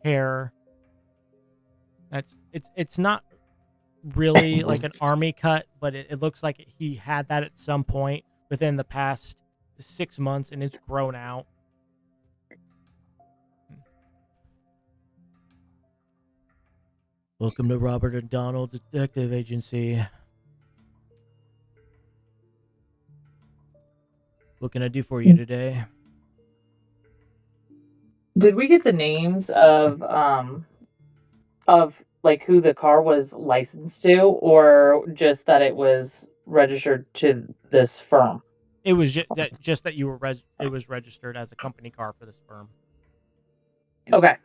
hair. It's not really like an army cut, but it looks like he had that at some point within the past 6 months, and it's grown out. Welcome to Robert and Donald Detective Agency. What can I do for you today? Did we get the names of like who the car was licensed to, or just that it was registered to this firm? It was just that you were it was registered as a company car for this firm. Okay.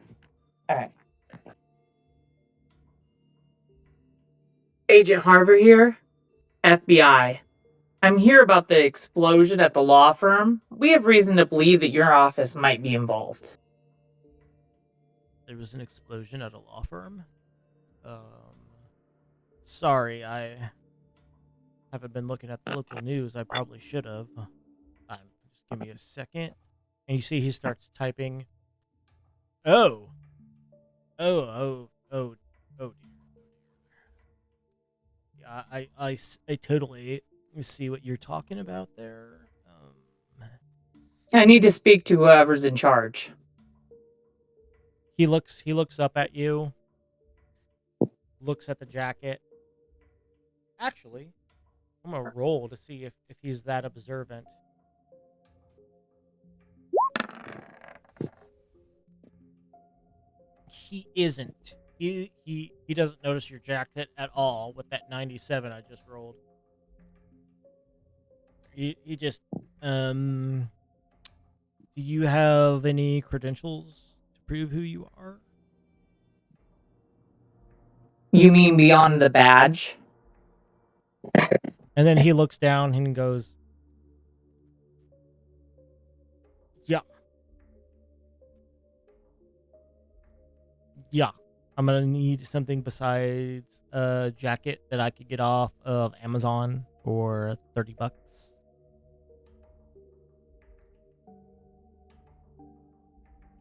All right. Agent Harver here, FBI. I'm here about the explosion at the law firm. We have reason to believe that your office might be involved. There was an explosion at a law firm? Sorry, I haven't been looking at the local news. I probably should have. Just give me a second. And you see he starts typing. Oh, dear. Yeah, I totally see what you're talking about there. I need to speak to whoever's in charge. He looks up at you. Looks at the jacket. Actually, I'm gonna roll to see if he's that observant. He isn't. He doesn't notice your jacket at all with that 97 I just rolled. He just do you have any credentials to prove who you are? You mean beyond the badge? And then he looks down and goes, Yeah. I'm gonna need something besides a jacket that I could get off of Amazon for $30.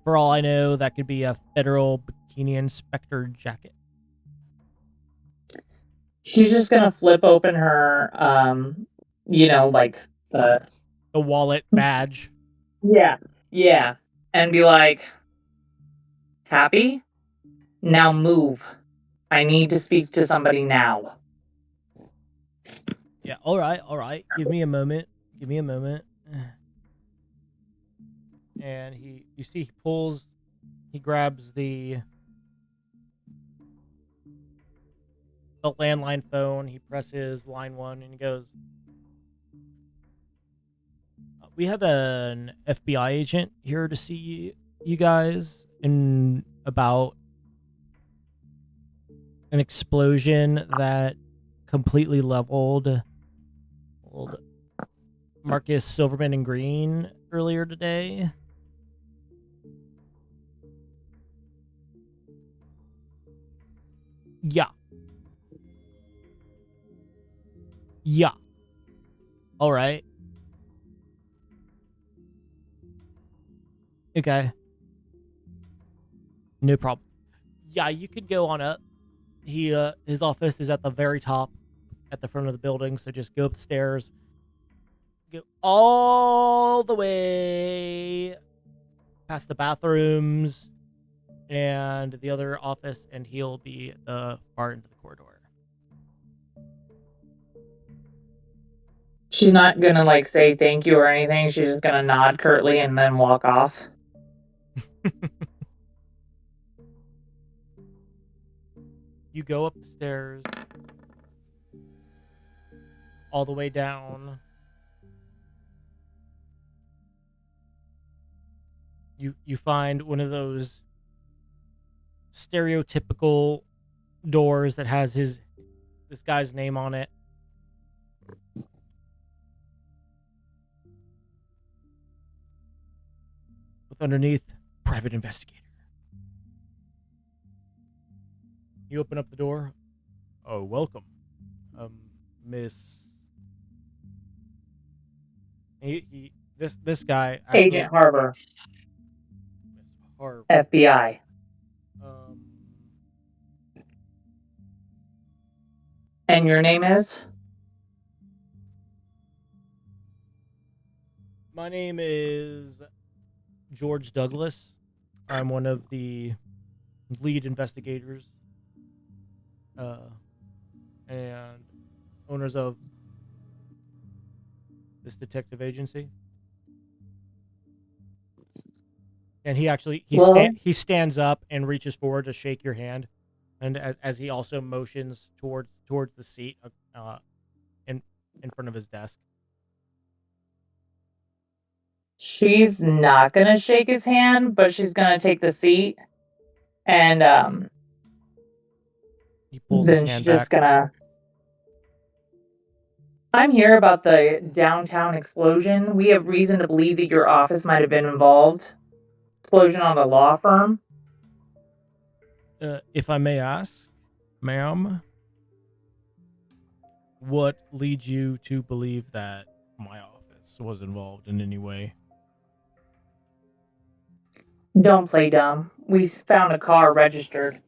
For all I know, that could be a federal bikini inspector jacket. She's just gonna flip open her, like the wallet badge. Yeah, and be like, "Happy? Now move. I need to speak to somebody now." Yeah, all right. Give me a moment. And he grabs the landline phone, he presses line 1, and he goes, "We have an FBI agent here to see you guys in about an explosion that completely leveled old Marcus Silverman and Green earlier today." Yeah. All right. Okay. No problem. Yeah, you could go on up. His office is at the very top, at the front of the building, so just go up the stairs. Go all the way past the bathrooms and the other office, and he'll be at the far end of the corridor. She's not gonna like say thank you or anything. She's just gonna nod curtly and then walk off. You go up the stairs, all the way down. You find one of those stereotypical doors that has this guy's name on it. With underneath, private investigator. You open up the door. Oh, welcome, Miss. This guy. Agent Harbor, Harbor. FBI. And your name is? My name is George Douglas. I'm one of the lead investigators and owners of this detective agency. And he stands up and reaches forward to shake your hand, and as he also motions towards the seat in front of his desk. She's not gonna shake his hand, but she's gonna take the seat, and He pulls then his she's hand just back. gonna. I'm here about the downtown explosion. We have reason to believe that your office might have been involved. Explosion on a law firm. If I may ask, ma'am, what leads you to believe that my office was involved in any way? Don't play dumb. We found a car registered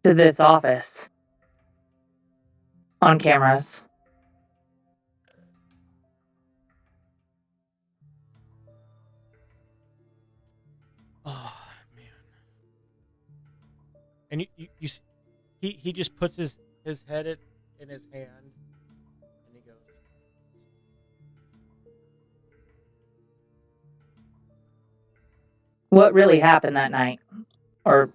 to this office on cameras. Oh man! And he just puts his head in his hand, and he goes, What really happened that night? Or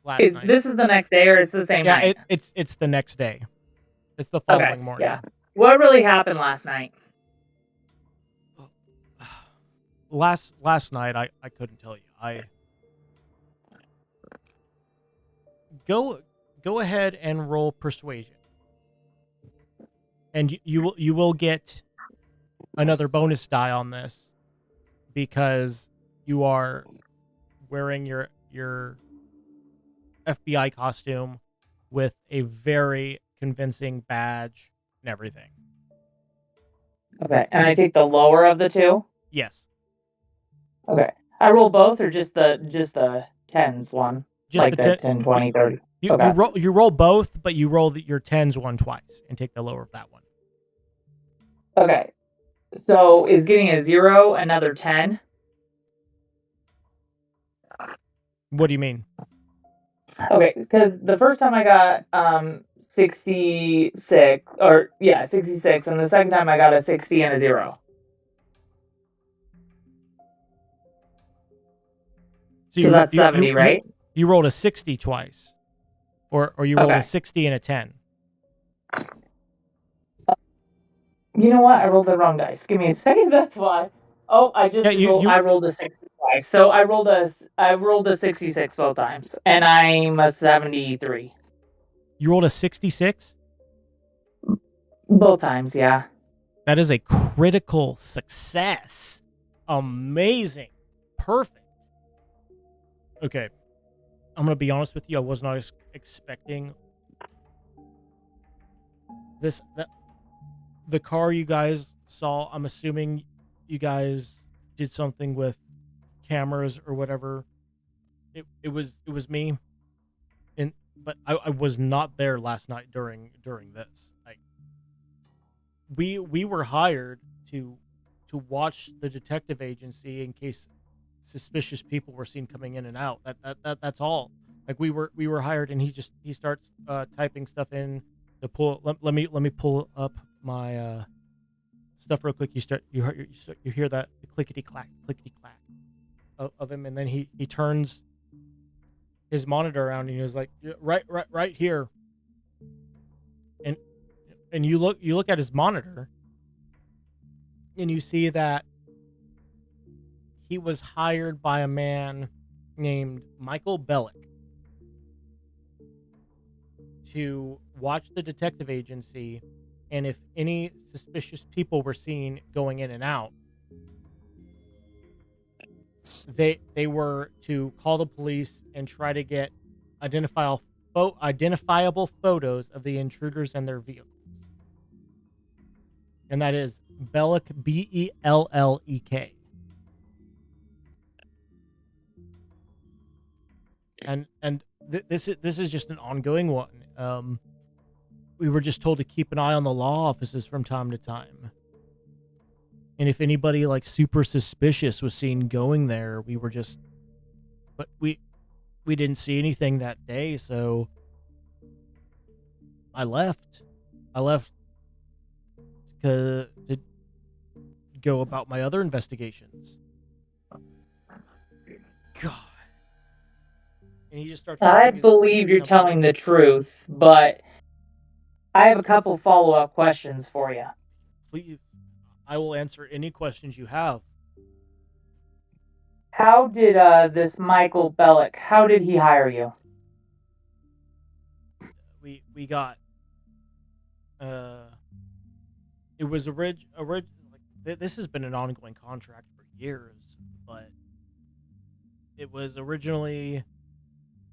last night. This is the next day, or it's the same night? Yeah, it's the next day. It's the following morning. Yeah. What really happened last night? Last night I couldn't tell you. Go ahead and roll persuasion, and you will get another bonus die on this because you are wearing your FBI costume with a very convincing badge and everything. Okay, and I take the lower of the two? Yes. Okay. I roll both or just the tens one? Just like the 10, 20, 30. You roll both, but you roll your tens one twice and take the lower of that one. Okay. So is getting a 0 another 10? What do you mean? Okay, because the first time I got 66, 66, and the second time I got a 60 and a 0. So that's 70, right? You rolled a 60 twice. Or you rolled a 60 and a 10. You know what? I rolled the wrong dice. Give me a second, that's why. Oh, I rolled a 60 twice. So I rolled a 66 both times. And I'm a 73. You rolled a 66? Both times, yeah. That is a critical success. Amazing. Perfect. Okay. I'm going to be honest with you. I was not expecting this. The car you guys saw, I'm assuming you guys did something with cameras or whatever. It was me. But I was not there last night during this. Like we were hired to watch the detective agency in case suspicious people were seen coming in and out. That's all. Like we were hired, and he starts typing stuff in to pull. Let me pull up my stuff real quick. You hear that clickety clack of him, and then he turns his monitor around and he was like, "Yeah, right here." And you look at his monitor and you see that he was hired by a man named Michael Bellick to watch the detective agency, and if any suspicious people were seen going in and out, they were to call the police and try to get identifiable photos of the intruders and their vehicles. And that is Bellick, Bellek. And this is just an ongoing one. We were just told to keep an eye on the law offices from time to time. And if anybody like super suspicious was seen going there, but we didn't see anything that day, so I left to go about my other investigations. God. And he just starts. I believe you're telling the truth, but I have a couple follow-up questions for you. Please, I will answer any questions you have. How did this Michael Bellick, how did he hire you? We got it was this has been an ongoing contract for years, but it was originally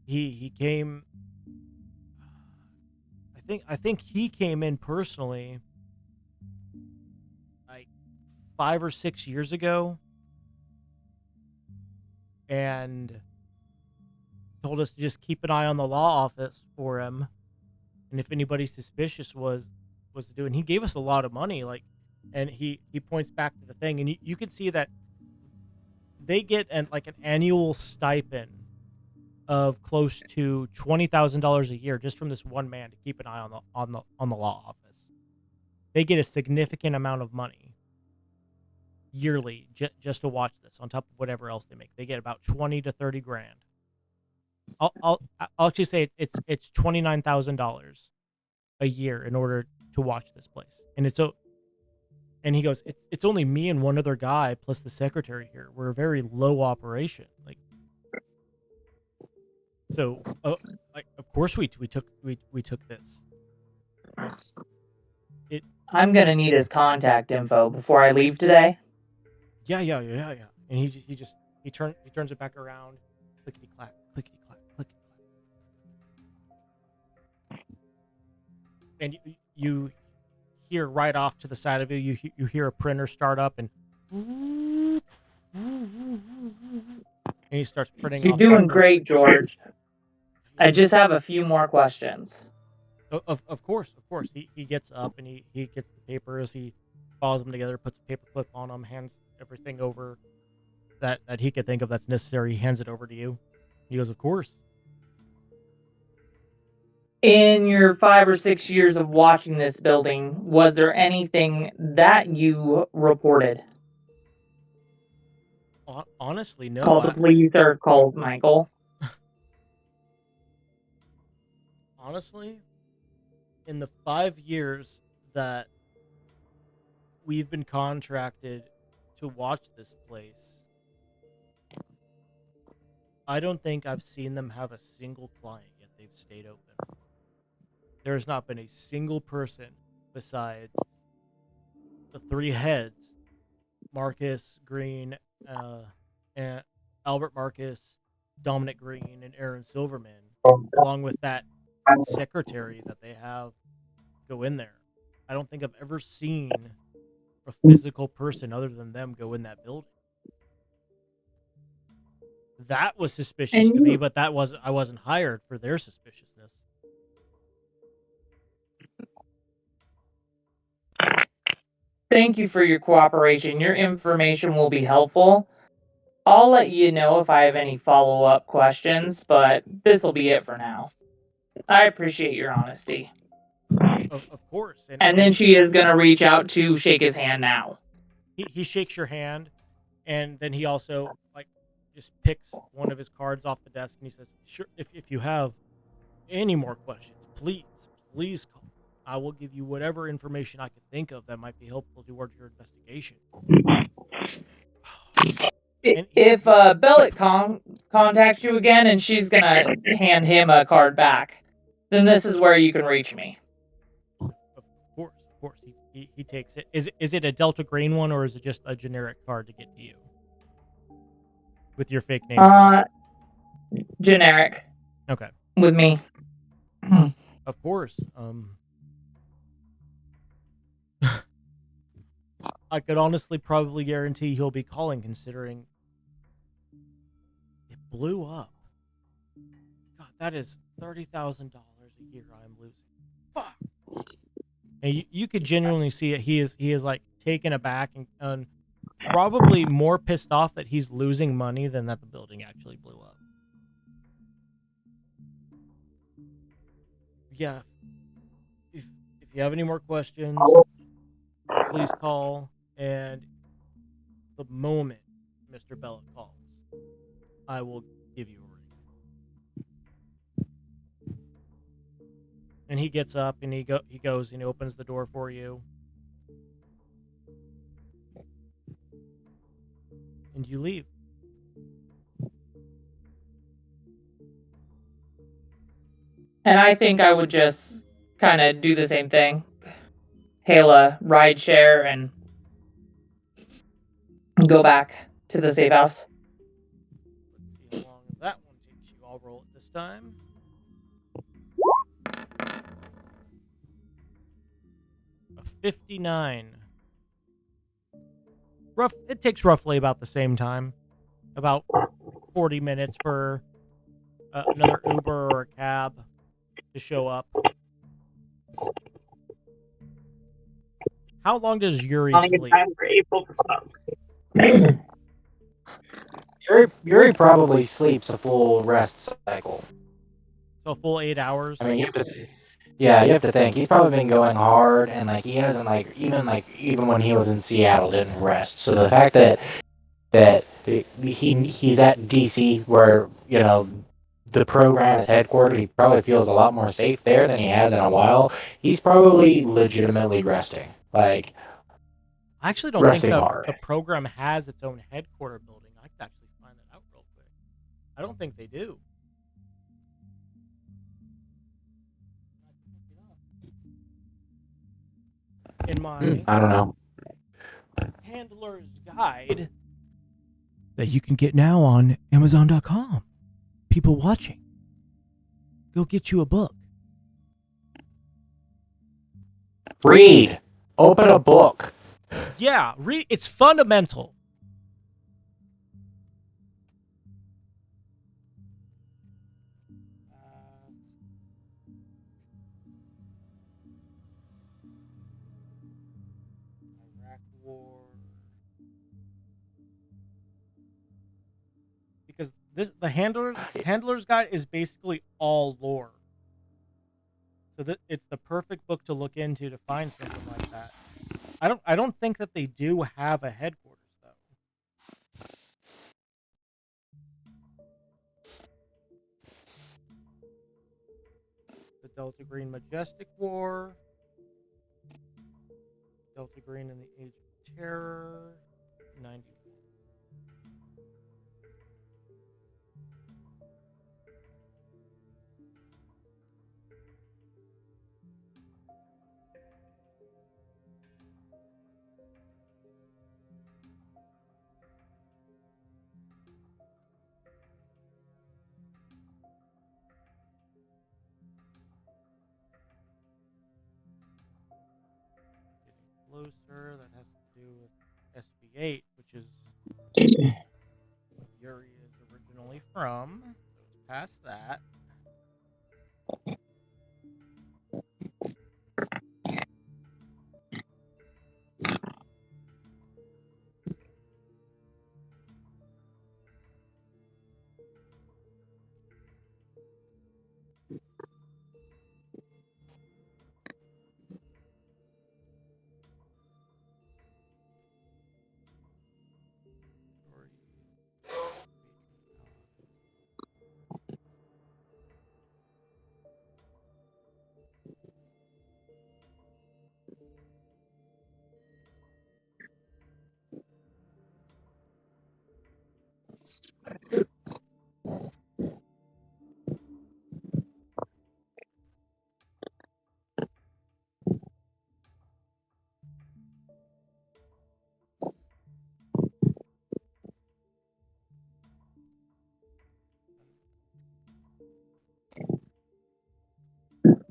he came. I think he came in personally like 5 or 6 years ago and told us to just keep an eye on the law office for him, and if anybody suspicious was to do, and he gave us a lot of money, like, and he points back to the thing, and you can see that they get an annual stipend of close to $20,000 a year just from this one man to keep an eye on the law office. They get a significant amount of money yearly just to watch this, on top of whatever else they make. They get about 20 to 30 grand. I'll actually say it's $29,000 a year in order to watch this place, and he goes, it's only me and one other guy plus the secretary here. We're a very low operation, like. So, of course we took this. I'm gonna need his contact info before I leave today. Yeah. And he turns it back around, clickety clack, clickety clack, clickety clack. And you hear right off to the side of you hear a printer start up, and he starts printing. You're doing great, George. I just have a few more questions. Of course. He gets up and he gets the papers. He files them together, puts a paper clip on them, hands everything over that he could think of that's necessary. He hands it over to you. He goes, of course. In your 5 or 6 years of watching this building, was there anything that you reported? Honestly, no. Called the police or called Michael? Honestly, in the 5 years that we've been contracted to watch this place, I don't think I've seen them have a single client yet they've stayed open. There's not been a single person besides the 3 heads, Marcus Green, and Albert Marcus, Dominic Green, and Aaron Silverman, along with that secretary that they have go in there. I don't think I've ever seen a physical person other than them go in that building. That was suspicious to me, but I wasn't hired for their suspiciousness. Thank you for your cooperation. Your information will be helpful. I'll let you know if I have any follow-up questions, but this will be it for now. I appreciate your honesty. Of course. And then she is going to reach out to shake his hand now. He shakes your hand, and then he also like just picks one of his cards off the desk, and he says, "Sure, if you have any more questions, please call. I will give you whatever information I can think of that might be helpful towards your investigation." If Bellet contacts you again and she's going to hand him a card back, then this is where you can reach me. Of course, he takes it. Is it a Delta Green one, or is it just a generic card to get to you with your fake name? Generic. Okay. With me. Of course. I could honestly probably guarantee he'll be calling, considering it blew up. God, that is $30,000 a year I'm losing. Fuck. And you could genuinely see it. He is like taken aback and probably more pissed off that he's losing money than that the building actually blew up. Yeah. If you have any more questions, please call. And the moment Mr. Bellet calls, I will give you a ring. And he gets up and he goes and he opens the door for you. And you leave. And I think I would just kind of do the same thing. Hail a ride share and go back to the safe house. Let's see how long that one takes you. I'll roll it this time. A 59. It takes roughly about the same time. About 40 minutes for another Uber or a cab to show up. How long does Yuri sleep? Time for April to smoke. Yuri probably sleeps a full rest cycle. So a full 8 hours? I mean, you have to think. He's probably been going hard, and like he hasn't even when he was in Seattle didn't rest. So the fact that he's at DC where the program is headquartered, he probably feels a lot more safe there than he has in a while. He's probably legitimately resting. Like, I actually don't think hard. the program has its own headquarter building. I could actually find that out real quick. I don't think they do. In my I don't know. handler's guide that you can get now on Amazon.com. People watching, go get you a book. Read. Open a book. Yeah, read. It's fundamental. Iraq War. Because the handler's guide is basically all lore. So it's the perfect book to look into to find something like that. I don't think that they do have a headquarters though. The Delta Green Majestic War. Delta Green in the Age of Terror. 91. Closer, that has to do with SB8, which is what Yuri is originally from. So it's past that.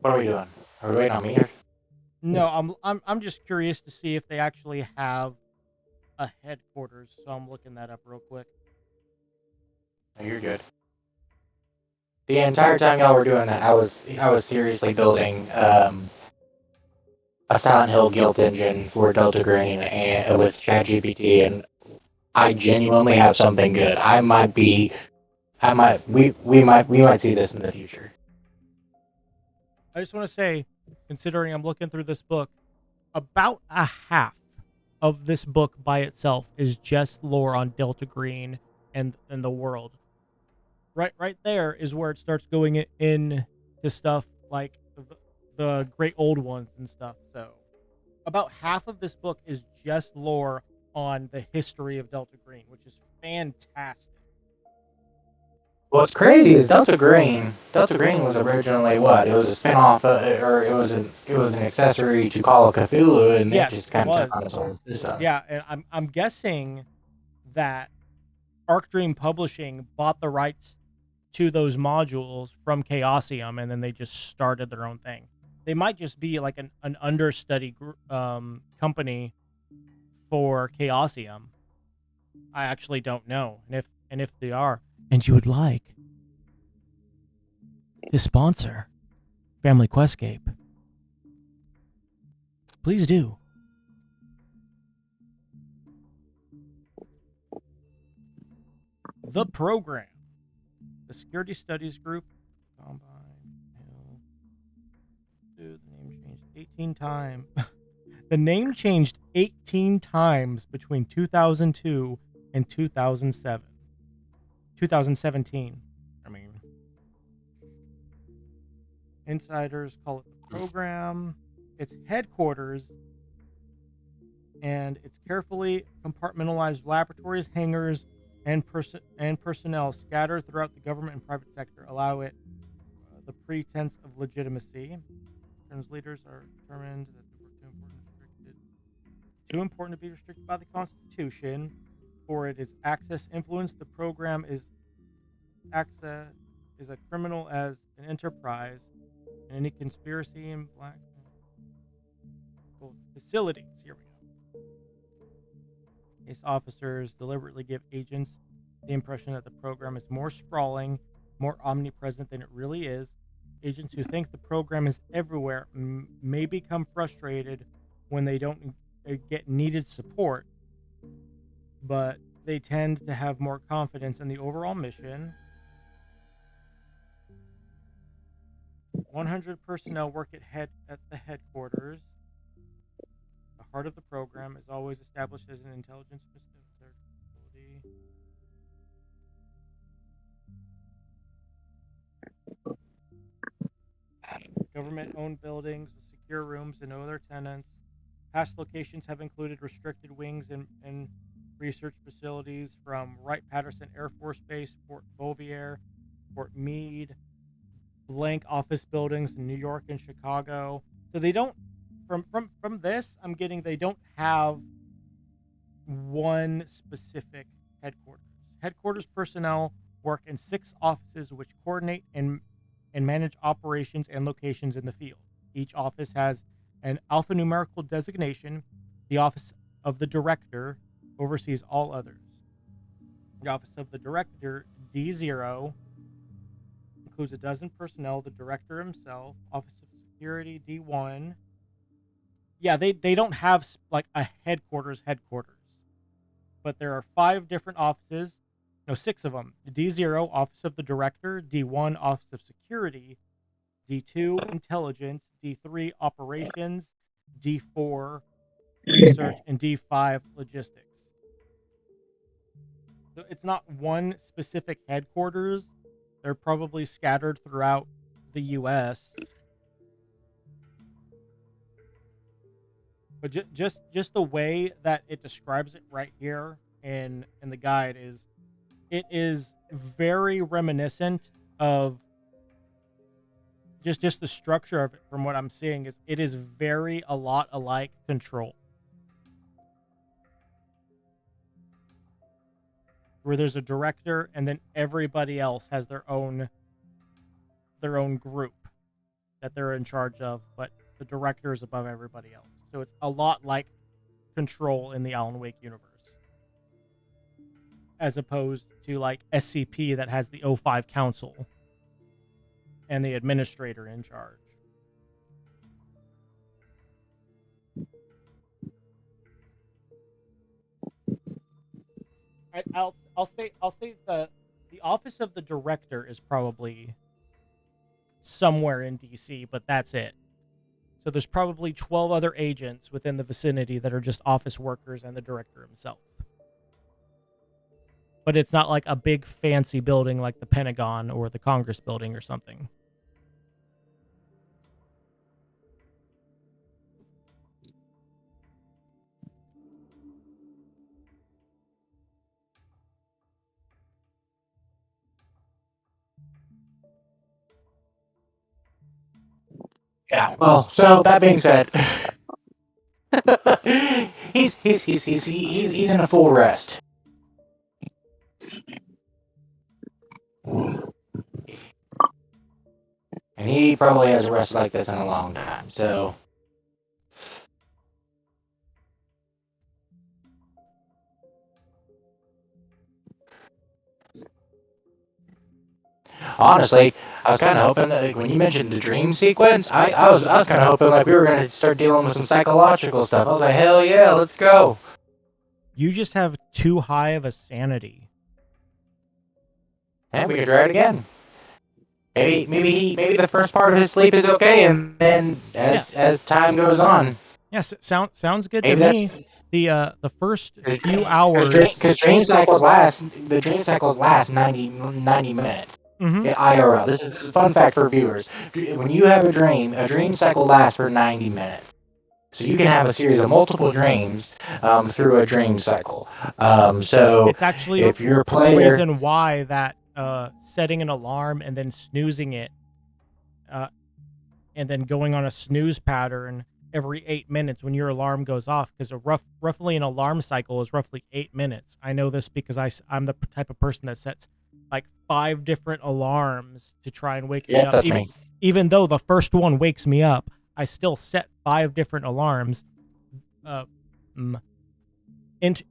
What are we doing? Are we waiting on me here? No, I'm just curious to see if they actually have a headquarters. So I'm looking that up real quick. No, you're good. The entire time y'all were doing that, I was seriously building a Silent Hill guild engine for Delta Green and with ChatGPT, and I genuinely have something good. We might see this in the future. I just want to say, considering I'm looking through this book, about a half of this book by itself is just lore on Delta Green and the world. Right there is where it starts going in to stuff like the great old ones and stuff. So about half of this book is just lore on the history of Delta Green, which is fantastic. What's crazy is Delta Green. Delta Green was originally what? It was a spinoff, or it was an accessory to Call of Cthulhu, and Yes, it just it kind of was. took on its own stuff. Yeah, and I'm guessing that Arc Dream Publishing bought the rights to those modules from Chaosium, and then they just started their own thing. They might just be like an understudy company for Chaosium. I actually don't know, and if they are, and you would like to sponsor Family Questscape, please do. The program, the Security Studies Group, Combine Hill. Dude, the name changed 18 times. The name changed 18 times between 2002 and 2007. 2017. I mean, insiders call it the program. Its headquarters and its carefully compartmentalized laboratories, hangars, and personnel scattered throughout the government and private sector allow it the pretense of legitimacy. Firm's leaders are determined that the work too important to be restricted by the Constitution, for it is access influence. The program is access is a criminal as an enterprise, and any conspiracy in black facilities. Here we go. Case officers deliberately give agents the impression that the program is more sprawling, more omnipresent than it really is. Agents who think the program is everywhere may become frustrated when they don't get needed support, but they tend to have more confidence in the overall mission. 100 personnel work at the headquarters. The heart of the program is always established as an intelligence facility. Government-owned buildings with secure rooms and no other tenants. Past locations have included restricted wings and research facilities from Wright-Patterson Air Force Base, Fort Beauvier, Fort Meade, blank office buildings in New York and Chicago. So they don't, from this, I'm getting they don't have one specific headquarters. Headquarters personnel work in 6 offices which coordinate and manage operations and locations in the field. Each office has an alphanumerical designation. The office of the director oversees all others. The office of the director, D0, includes a dozen personnel, the director himself. Office of security, D1. Yeah, they don't have like a headquarters, but there are 5 different offices. No, 6 of them. D0, Office of the Director. D1, Office of Security. D2, Intelligence. D3, Operations. D4, Research. And D5, Logistics. So it's not one specific headquarters. They're probably scattered throughout the U.S. But just the way that it describes it right here in the guide is, it is very reminiscent of just the structure of it. From what I'm seeing, is it is very a lot alike Control, where there's a director and then everybody else has their own group that they're in charge of, but the director is above everybody else. So it's a lot like Control in the Alan Wake universe, as opposed to like SCP that has the O5 Council and the administrator in charge. I'll say the office of the director is probably somewhere in DC, but that's it. So there's probably 12 other agents within the vicinity that are just office workers and the director himself. But it's not like a big fancy building like the Pentagon or the Congress building or something. Yeah. Well, so that being said, he's in a full rest. And he probably hasn't rested like this in a long time, so. Honestly, I was kind of hoping that like, when you mentioned the dream sequence, I was kind of hoping like we were gonna start dealing with some psychological stuff. I was like, hell yeah, let's go. You just have too high of a sanity. And we could try it again. Maybe the first part of his sleep is okay, and then as time goes on. Yes, sounds good Maybe to me. The first few hours, because dream cycles last 90 minutes. Mm-hmm. IRL. This is a fun fact for viewers. When you have a dream cycle lasts for 90 minutes. So you can have a series of multiple dreams through a dream cycle. So it's actually if you're a the player, reason why that setting an alarm and then snoozing it, and then going on a snooze pattern every 8 minutes when your alarm goes off, because roughly an alarm cycle is roughly 8 minutes. I know this because I'm the type of person that sets like 5 different alarms to try and wake me up. That's me. Even though the first one wakes me up, I still set 5 different alarms.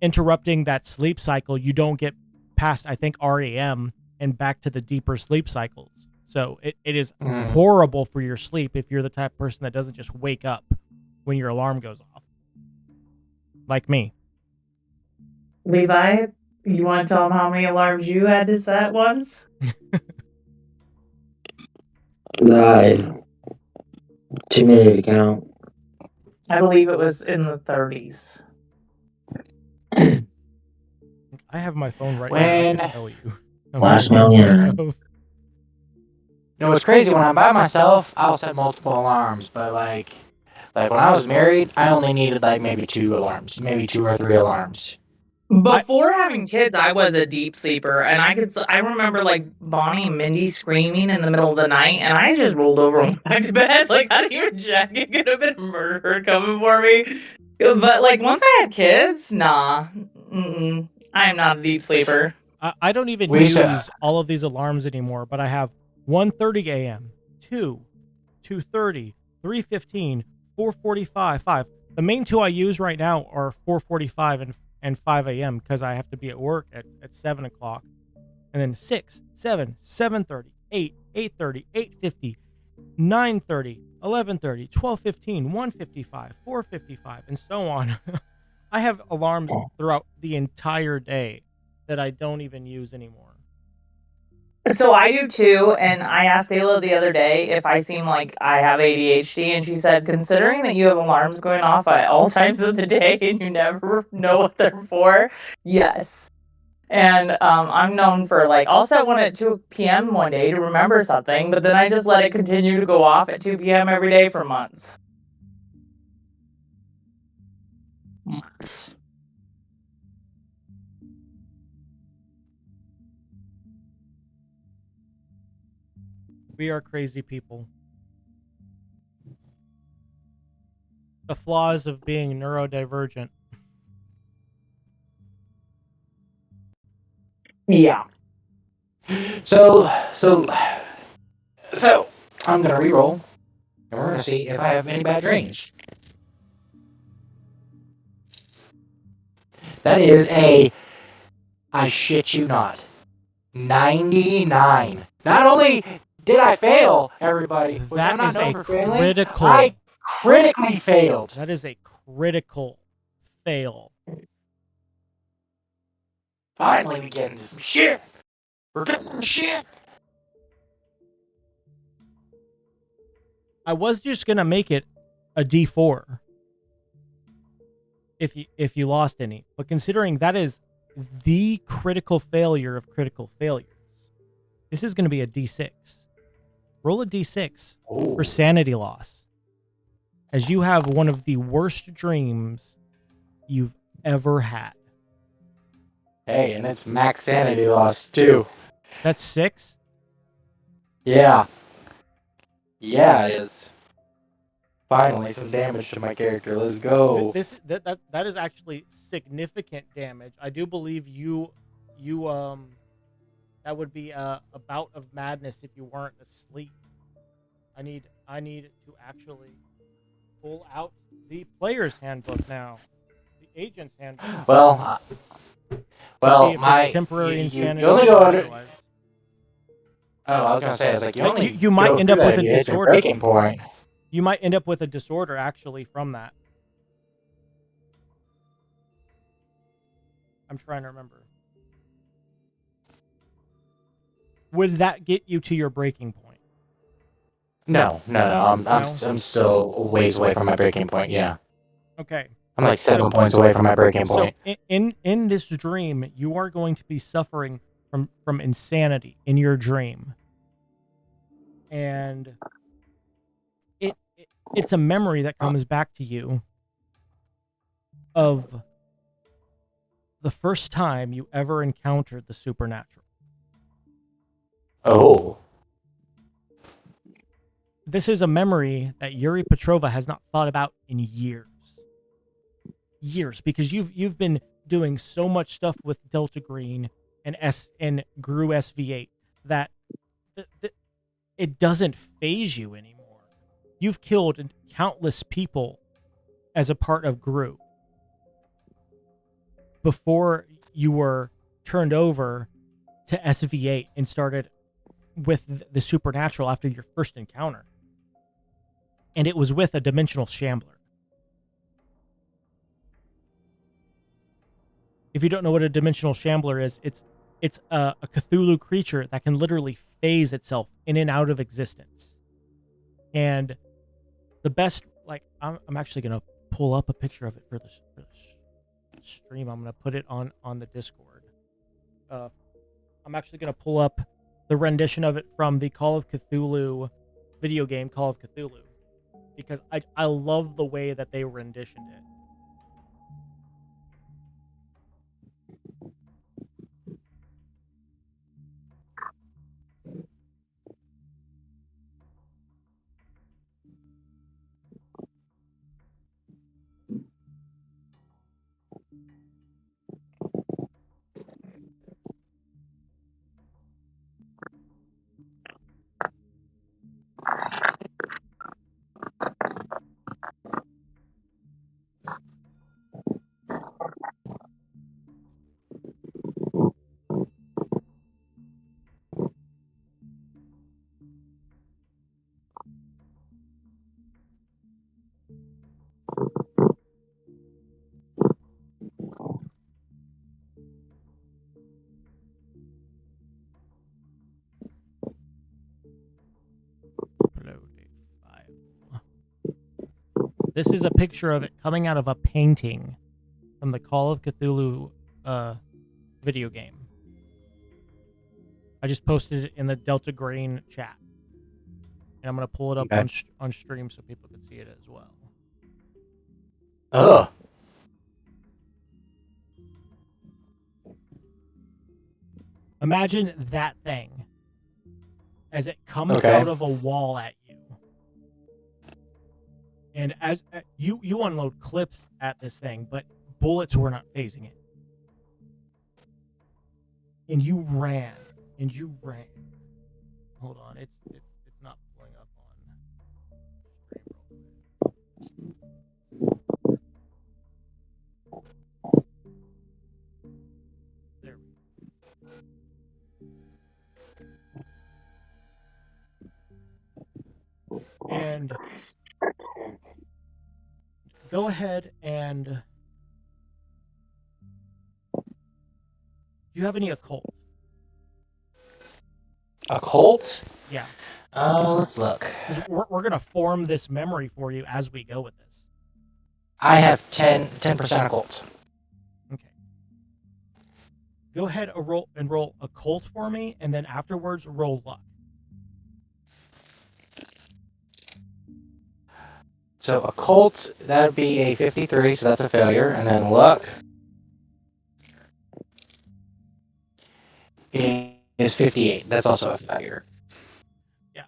Interrupting that sleep cycle, you don't get past, I think, REM and back to the deeper sleep cycles. So it is horrible for your sleep if you're the type of person that doesn't just wake up when your alarm goes off. Like me. Levi, you want to tell them how many alarms you had to set once? Too many to count. I believe it was in the 30s. I have my phone right now. I can tell you. Last million. You know, it's crazy. When I'm by myself, I'll set multiple alarms. But like when I was married, I only needed like maybe 2 alarms, maybe 2 or 3 alarms. Before having kids, I was a deep sleeper, and I remember like Bonnie and Mindy screaming in the middle of the night, and I just rolled over and went back to bed. Like, I didn't even check. It could have been a murderer coming for me. But like once I had kids, nah, I am not a deep sleeper. I don't even use all of these alarms anymore, but I have 1:30 a.m., 2, 2:30, 3:15, 4:45, 5. The main 2 I use right now are 4:45 and 5 a.m. because I have to be at work at 7 o'clock. And then 6, 7, 7:30, 8, 8:30, 8:50, 9:30, 11:30, 12:15, 1:55, 4:55, and so on. I have alarms throughout the entire day that I don't even use anymore. So I do too, and I asked Ayla the other day if I seem like I have ADHD, and she said, considering that you have alarms going off at all times of the day and you never know what they're for, yes. And I'm known for like, I'll set one at 2 p.m. one day to remember something, but then I just let it continue to go off at 2 p.m. every day for months. Months. We are crazy people. The flaws of being neurodivergent. Yeah. So I'm gonna reroll and we're gonna see if I have any bad dreams. That is I shit you not, 99. Not only did I fail, everybody, which That I'm not is known a for failing, critical. I critically failed. That is a critical fail. Finally, we get into some shit. We're getting some shit. I was just gonna make it a D4 if you lost any, but considering that is the critical failure of critical failures, this is gonna be a D6. Roll a D6 for sanity loss, as you have one of the worst dreams you've ever had. Hey, and it's max sanity loss too. That's 6. Yeah. Yeah, it is. Finally, some damage to my character. Let's go. That is actually significant damage. I do believe you that would be a bout of madness if you weren't asleep. I need to actually pull out the player's handbook now. The agent's handbook. Well, See if my it's temporary insanity. you only go or under. otherwise. Oh, I was gonna say, it's like you only you might go end through up that with if a you hit the disorder. breaking point. You might end up with a disorder actually from that. I'm trying to remember. Would that get you to your breaking point? No. I'm still a ways away from my breaking point. Yeah, Okay. I'm like 7 points away from my breaking So point. in this dream, you are going to be suffering from insanity in your dream, and it's a memory that comes back to you of the first time you ever encountered the supernatural. Oh. This is a memory that Yuri Petrova has not thought about in years. Because you've been doing so much stuff with Delta Green and GRU SV8 that it doesn't phase you anymore. You've killed countless people as a part of GRU before you were turned over to SV8 and started with the supernatural after your first encounter. And it was with a dimensional shambler. If you don't know what a dimensional shambler is, it's a Cthulhu creature that can literally phase itself in and out of existence. And the best, like, I'm actually gonna pull up a picture of it for the stream. I'm gonna put it on the Discord. I'm actually gonna pull up the rendition of it from the Call of Cthulhu video game, Call of Cthulhu, because I love the way that they renditioned it. This is a picture of it coming out of a painting from the Call of Cthulhu video game. I just posted it in the Delta Green chat. And I'm going to pull it up on stream so people can see it as well. Ugh. Imagine that thing as it comes out of a wall at you. And as you unload clips at this thing, but bullets were not phasing it. And you ran. Hold on, it's not pulling up on and go ahead and do you have any occult? Occult? Yeah. Let's look. 'Cause we're gonna form this memory for you as we go with this. I have 10% occult. Okay. Go ahead and roll occult for me, and then afterwards roll luck. So occult, that'd be a 53, so that's a failure. And then luck is 58. That's also a failure. Yeah.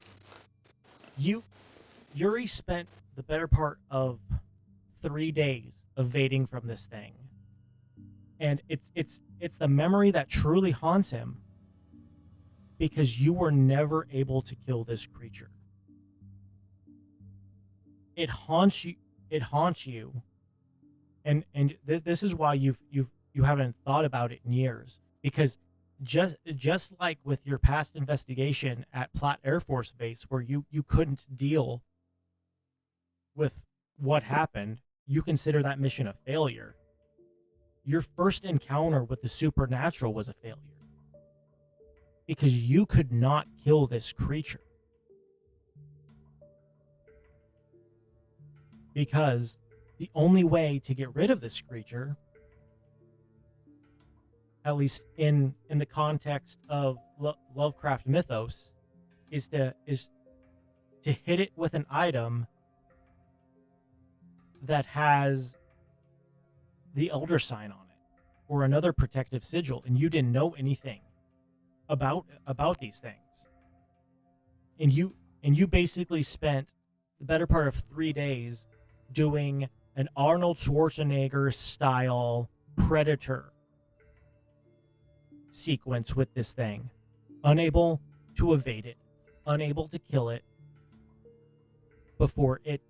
Yuri spent the better part of 3 days evading from this thing. And it's the memory that truly haunts him because you were never able to kill this creature. It haunts you, and this is why you haven't thought about it in years, because just like with your past investigation at Platt Air Force Base where you couldn't deal with what happened, you consider that mission a failure. Your first encounter with the supernatural was a failure because you could not kill this creature. Because the only way to get rid of this creature, at least in the context of Lovecraft mythos, is to hit it with an item that has the Elder Sign on it or another protective sigil, and you didn't know anything about these things, and you basically spent the better part of 3 days doing an Arnold Schwarzenegger style Predator sequence with this thing, unable to evade it, unable to kill it before it,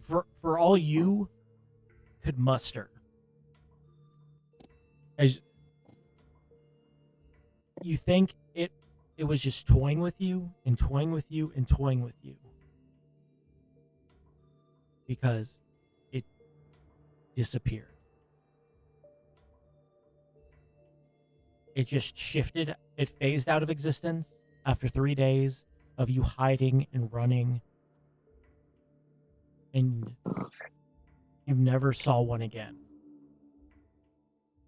for all you could muster, as you think it was just toying with you and toying with you and toying with you, because it disappeared. It just shifted. It phased out of existence after 3 days of you hiding and running, and you never saw one again.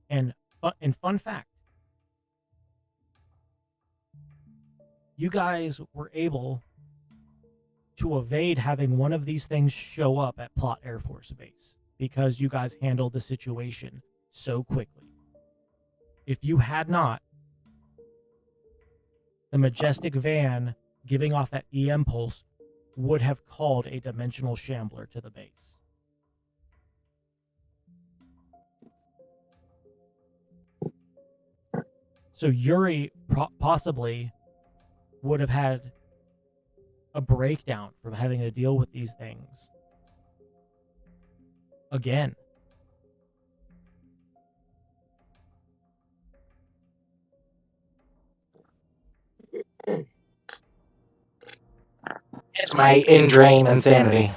And fun fact, you guys were able to evade having one of these things show up at Plot Air Force Base because you guys handled the situation so quickly. If you had not, the majestic van giving off that EM pulse would have called a dimensional shambler to the base. So Yuri possibly would have had a breakdown from having to deal with these things again. It's my in-drain insanity.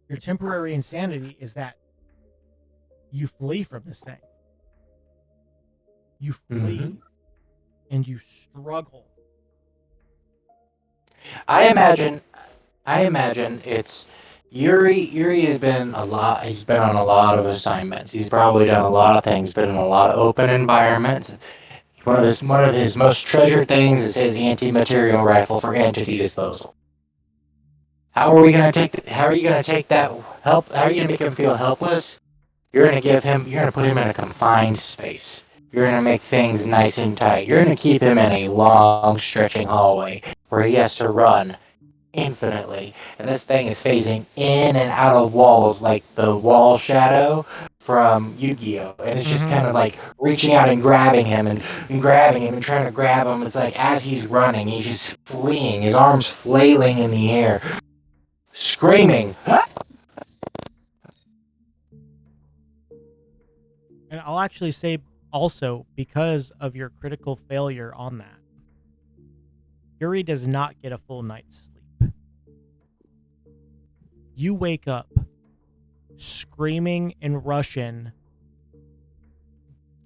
Your temporary insanity is that you flee from this thing. You flee and you struggle. I imagine it's Yuri has been he's been on a lot of assignments. He's probably done a lot of things, been in a lot of open environments. One of his most treasured things is his anti-material rifle for entity disposal. How are you gonna take that help? How are you gonna make him feel helpless? You're gonna put him in a confined space. You're gonna make things nice and tight. You're gonna keep him in a long, stretching hallway where he has to run infinitely. And this thing is phasing in and out of walls like the wall shadow from Yu-Gi-Oh! And it's just kind of like reaching out and grabbing him and grabbing him and trying to grab him. It's like as he's running, he's just fleeing, his arms flailing in the air, screaming. And I'll actually say Also, because of your critical failure on that, Yuri does not get a full night's sleep. You wake up screaming in Russian,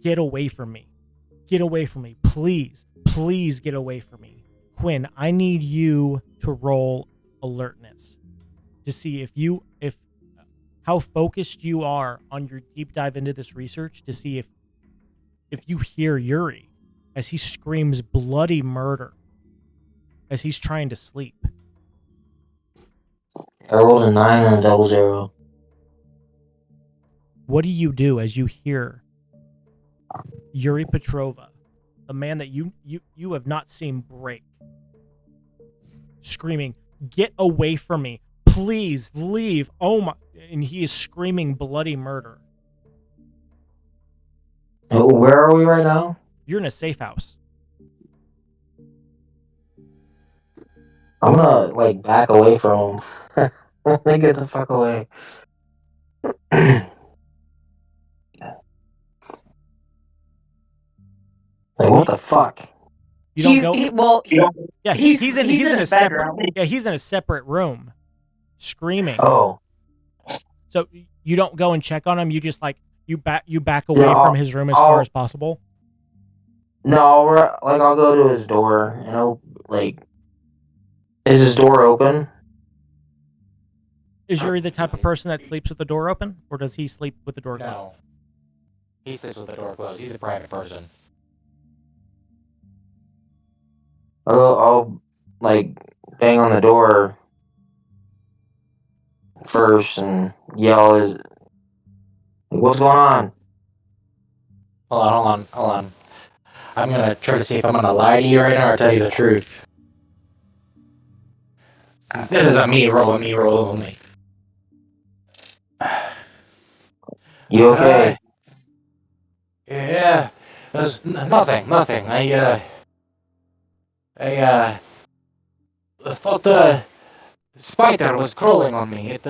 "Get away from me. Get away from me. Please, please get away from me." Quinn, I need you to roll alertness to see if how focused you are on your deep dive into this research, to see if you hear Yuri as he screams bloody murder as he's trying to sleep. I rolled a 9 and a double 0. What do you do as you hear Yuri Petrova, the man that you have not seen break, screaming, "Get away from me. Please leave." Oh my, and he is screaming bloody murder. Where are we right now? You're in a safe house. I'm gonna, like, back away from him. Let me get the fuck away. Like, what the fuck? You don't go. Yeah, he's he's in a separate. Yeah, he's in a separate room, screaming. Oh. So you don't go and check on him. You just you back away Yeah, from his room as far as possible. No, I'll go to his door, is his door open? Is Yuri the type of person that sleeps with the door open, or does he sleep with the door closed? No. He sleeps with the door closed. He's a private person. I'll bang on the door first and yell, what's going on? Hold on. I'm gonna try to see if I'm gonna lie to you right now or tell you the truth. This is a me roll only. You okay? Yeah. There's nothing. I thought the spider was crawling on me. It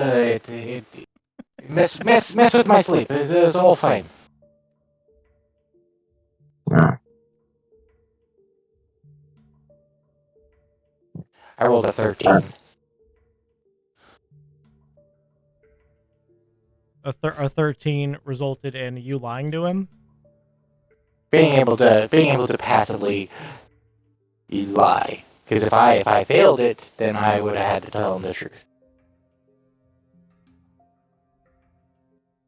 mess with my sleep. It's all fine. I rolled a 13. A 13 resulted in you lying to him? Being able to passively lie. Because if I failed it, then I would have had to tell him the truth.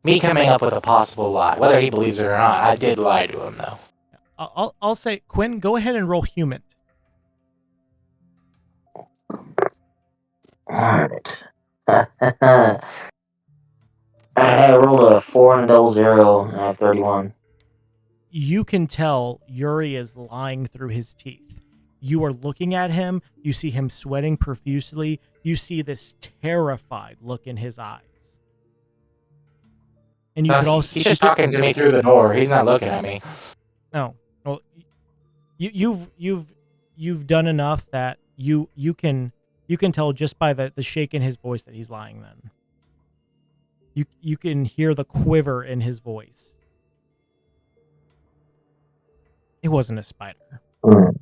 Me coming up with a possible lie, whether he believes it or not, I did lie to him though. I'll say, Quinn, go ahead and roll human. Alright. I rolled a 4 and a double 0, and I have 31. You can tell Yuri is lying through his teeth. You are looking at him. You see him sweating profusely. You see this terrified look in his eyes. And you could also he's just talking to me through the door. He's not looking at me. No. Well, you've done enough that you can tell just by the shake in his voice that he's lying. Then you can hear the quiver in his voice. It wasn't a spider. Well,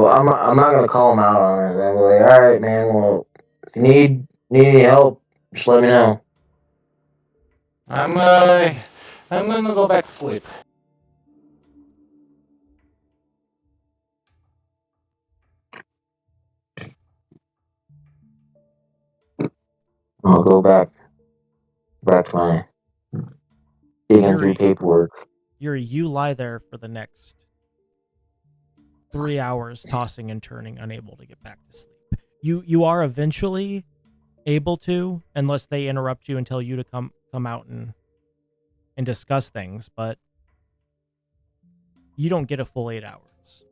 I'm not gonna call him out on it. I'm like, all right, man. Well, if you need any help, just let me know. I'm gonna go back to sleep. I'll go back to my digging through paperwork. Yuri, you lie there for the next 3 hours, tossing and turning, unable to get back to sleep. You are eventually able to, unless they interrupt you and tell you to come out and discuss things, but you don't get a full 8 hours.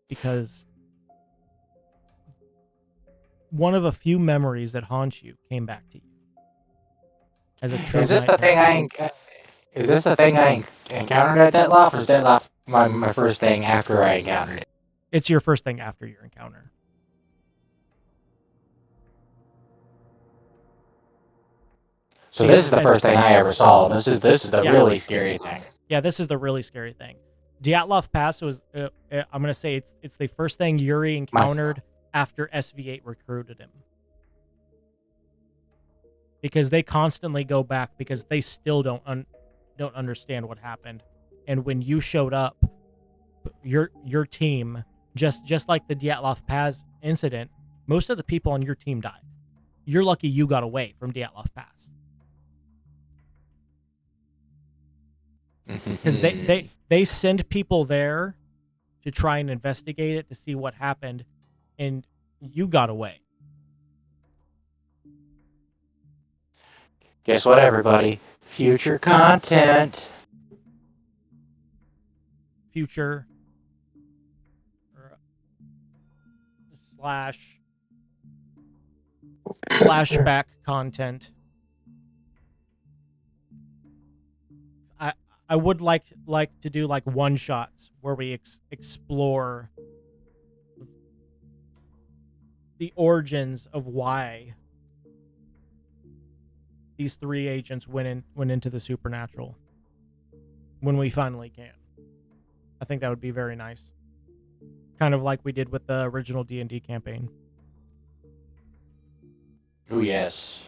Because one of a few memories that haunt you came back to you. As a true Is this the thing I encountered at Detloff, or is Detloff my first thing after I encountered it? It's your first thing after your encounter. So this is the first thing I ever saw. This is the Yeah. really scary thing. Yeah, this is the really scary thing. Dyatlov Pass was, I'm gonna say it's the first thing Yuri encountered after SV8 recruited him, because they constantly go back because they still don't understand what happened. And when you showed up, your team, just like the Dyatlov Pass incident, most of the people on your team died. You're lucky you got away from Dyatlov Pass. Because they send people there to try and investigate it to see what happened, and you got away. Guess what, everybody? Future content. Future slash flashback content. I would like to do like one shots where we explore the origins of why these 3 agents went into the supernatural when we finally can. I think that would be very nice. Kind of like we did with the original D&D campaign. Oh yes.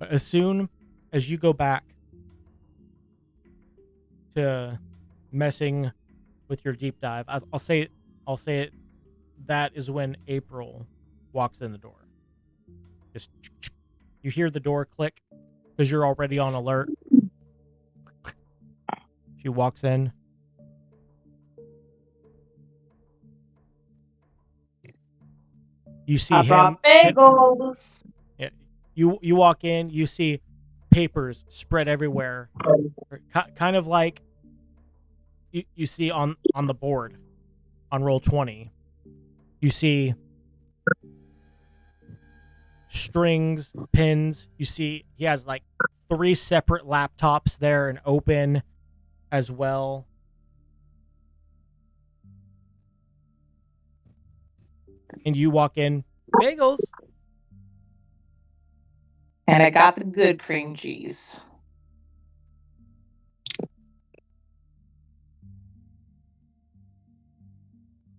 As soon as you go back to messing with your deep dive, I'll say it. That is when April walks in the door. Just you hear the door click because you're already on alert. She walks in. You see I him. brought bagels. Yeah, you walk in. You see papers spread everywhere, kind of like you see on the board on Roll20. You see strings, pins. You see he has like 3 separate laptops there and open as well. And you walk in, bagels. And I got the good cream cheese.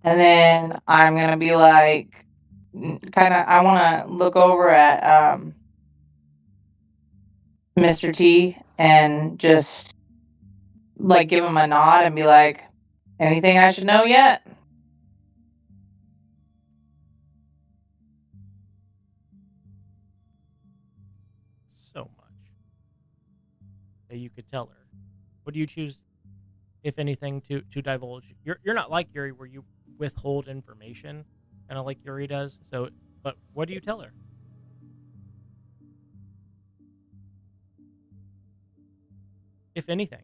And then I'm going to be like, I want to look over at Mr. T and just like give him a nod and be like, anything I should know yet? So much that you could tell her. What do you choose, if anything, to divulge? You're not like Yuri where you withhold information, kind of like Yuri does. So, but what do you tell her? If anything.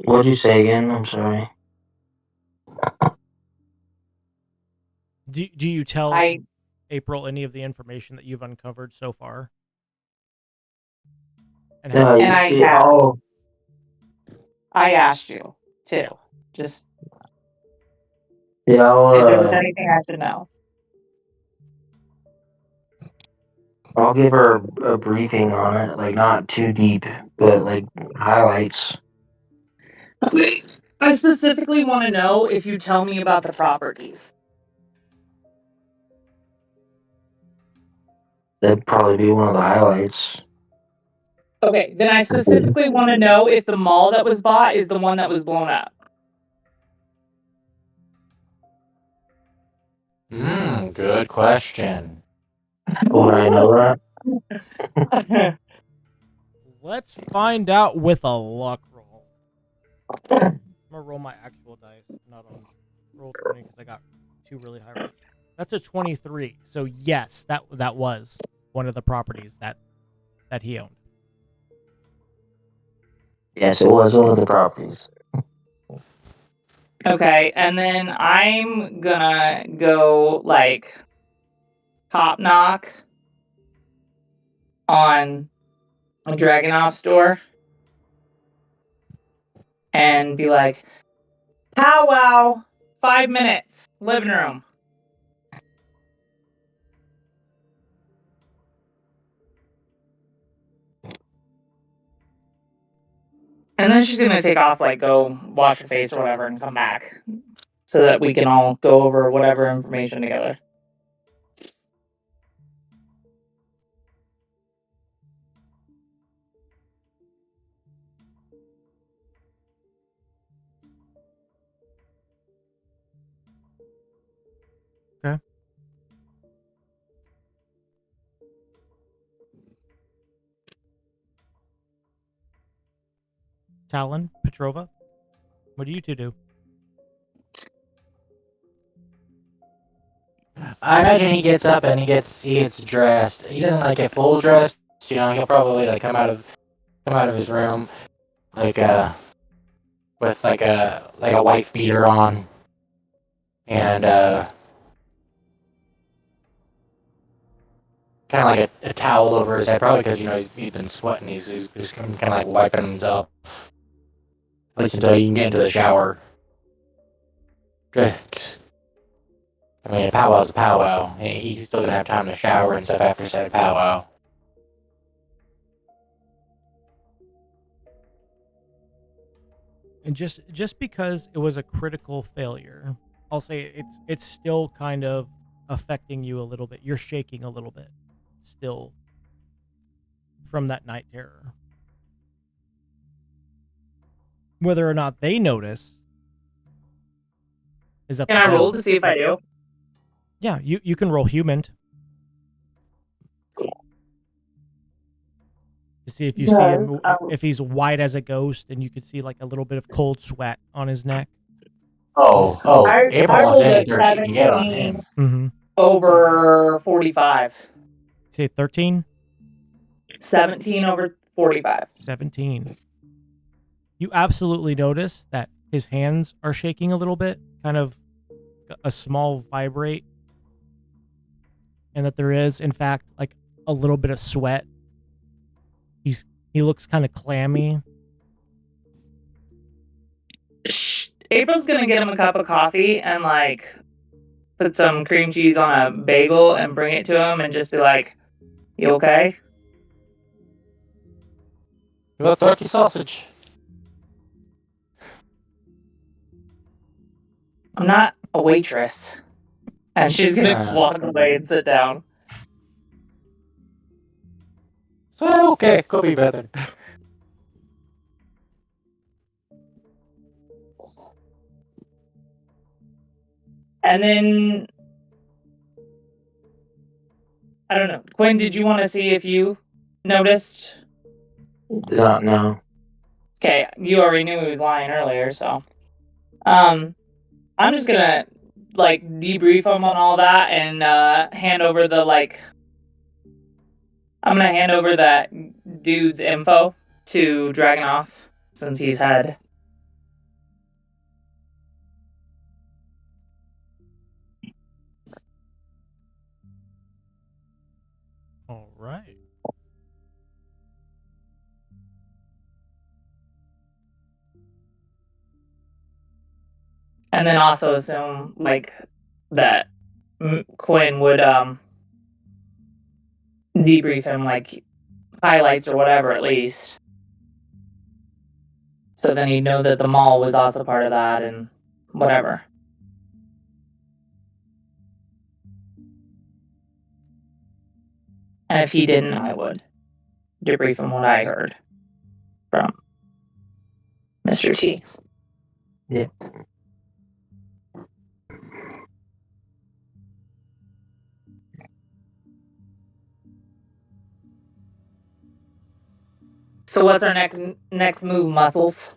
What'd you say again? I'm sorry. Do you tell I April any of the information that you've uncovered so far? And I asked you too. Just Yeah, if there was anything I should know. I'll give her a briefing on it, like not too deep, but like highlights. I specifically want to know if you tell me about the properties. That'd probably be one of the highlights. Okay, then I specifically want to know if the mall that was bought is the one that was blown up. Good question. Would I know that? let's find out with a luck roll. I'm gonna roll my actual dice, not on Roll20 because I got 2 really high rolls. That's a 23. So yes, that was one of the properties that he owned. Yes, it was one of the properties. Okay, and then I'm gonna go like top knock on a Dragonoff's door and be like, powwow, 5 minutes. Living room. And then she's gonna take off, like, go wash her face or whatever, and come back, so that we can all go over whatever information together. Okay. Talon, Petrova, what do you two do? I imagine he gets up and he gets dressed. He doesn't like get full dressed. He'll probably like come out of his room like with like a wife beater on and kind of like a towel over his head, probably because he's been sweating. He's just kind of like wiping himself, at least until he can get into the shower. I mean, a powwow's a powwow. He's still gonna have time to shower and stuff after said powwow. And just because it was a critical failure, I'll say it's still kind of affecting you a little bit. You're shaking a little bit still from that night terror. Whether or not they notice is up to Can I them. roll to see if I do? Yeah, you can roll human to see if you see him, if he's white as a ghost, and you could see like a little bit of cold sweat on his neck. April wants any dirt she can get on him. Mm-hmm. Over 45. Say 13? 17 over 45. 17. You absolutely notice that his hands are shaking a little bit, kind of a small vibrate, and that there is, in fact, like a little bit of sweat. He looks kind of clammy. April's gonna get him a cup of coffee and like put some cream cheese on a bagel and bring it to him and just be like, "You okay?" Well, turkey sausage. I'm not a waitress. And she's gonna walk away and sit down. So, okay, could be better. And then I don't know. Quinn, did you want to see if you noticed? No. Okay, you already knew he was lying earlier, so I'm just gonna like debrief him on all that and hand over the I'm gonna hand over that dude's info to Dragonoff since he's head. All right. And then also assume like that Quinn would debrief him like highlights or whatever at least. So then he'd know that the mall was also part of that and whatever. And if he didn't, I would debrief him what I heard from Mr. T. Yeah. So what's our next move, Muscles?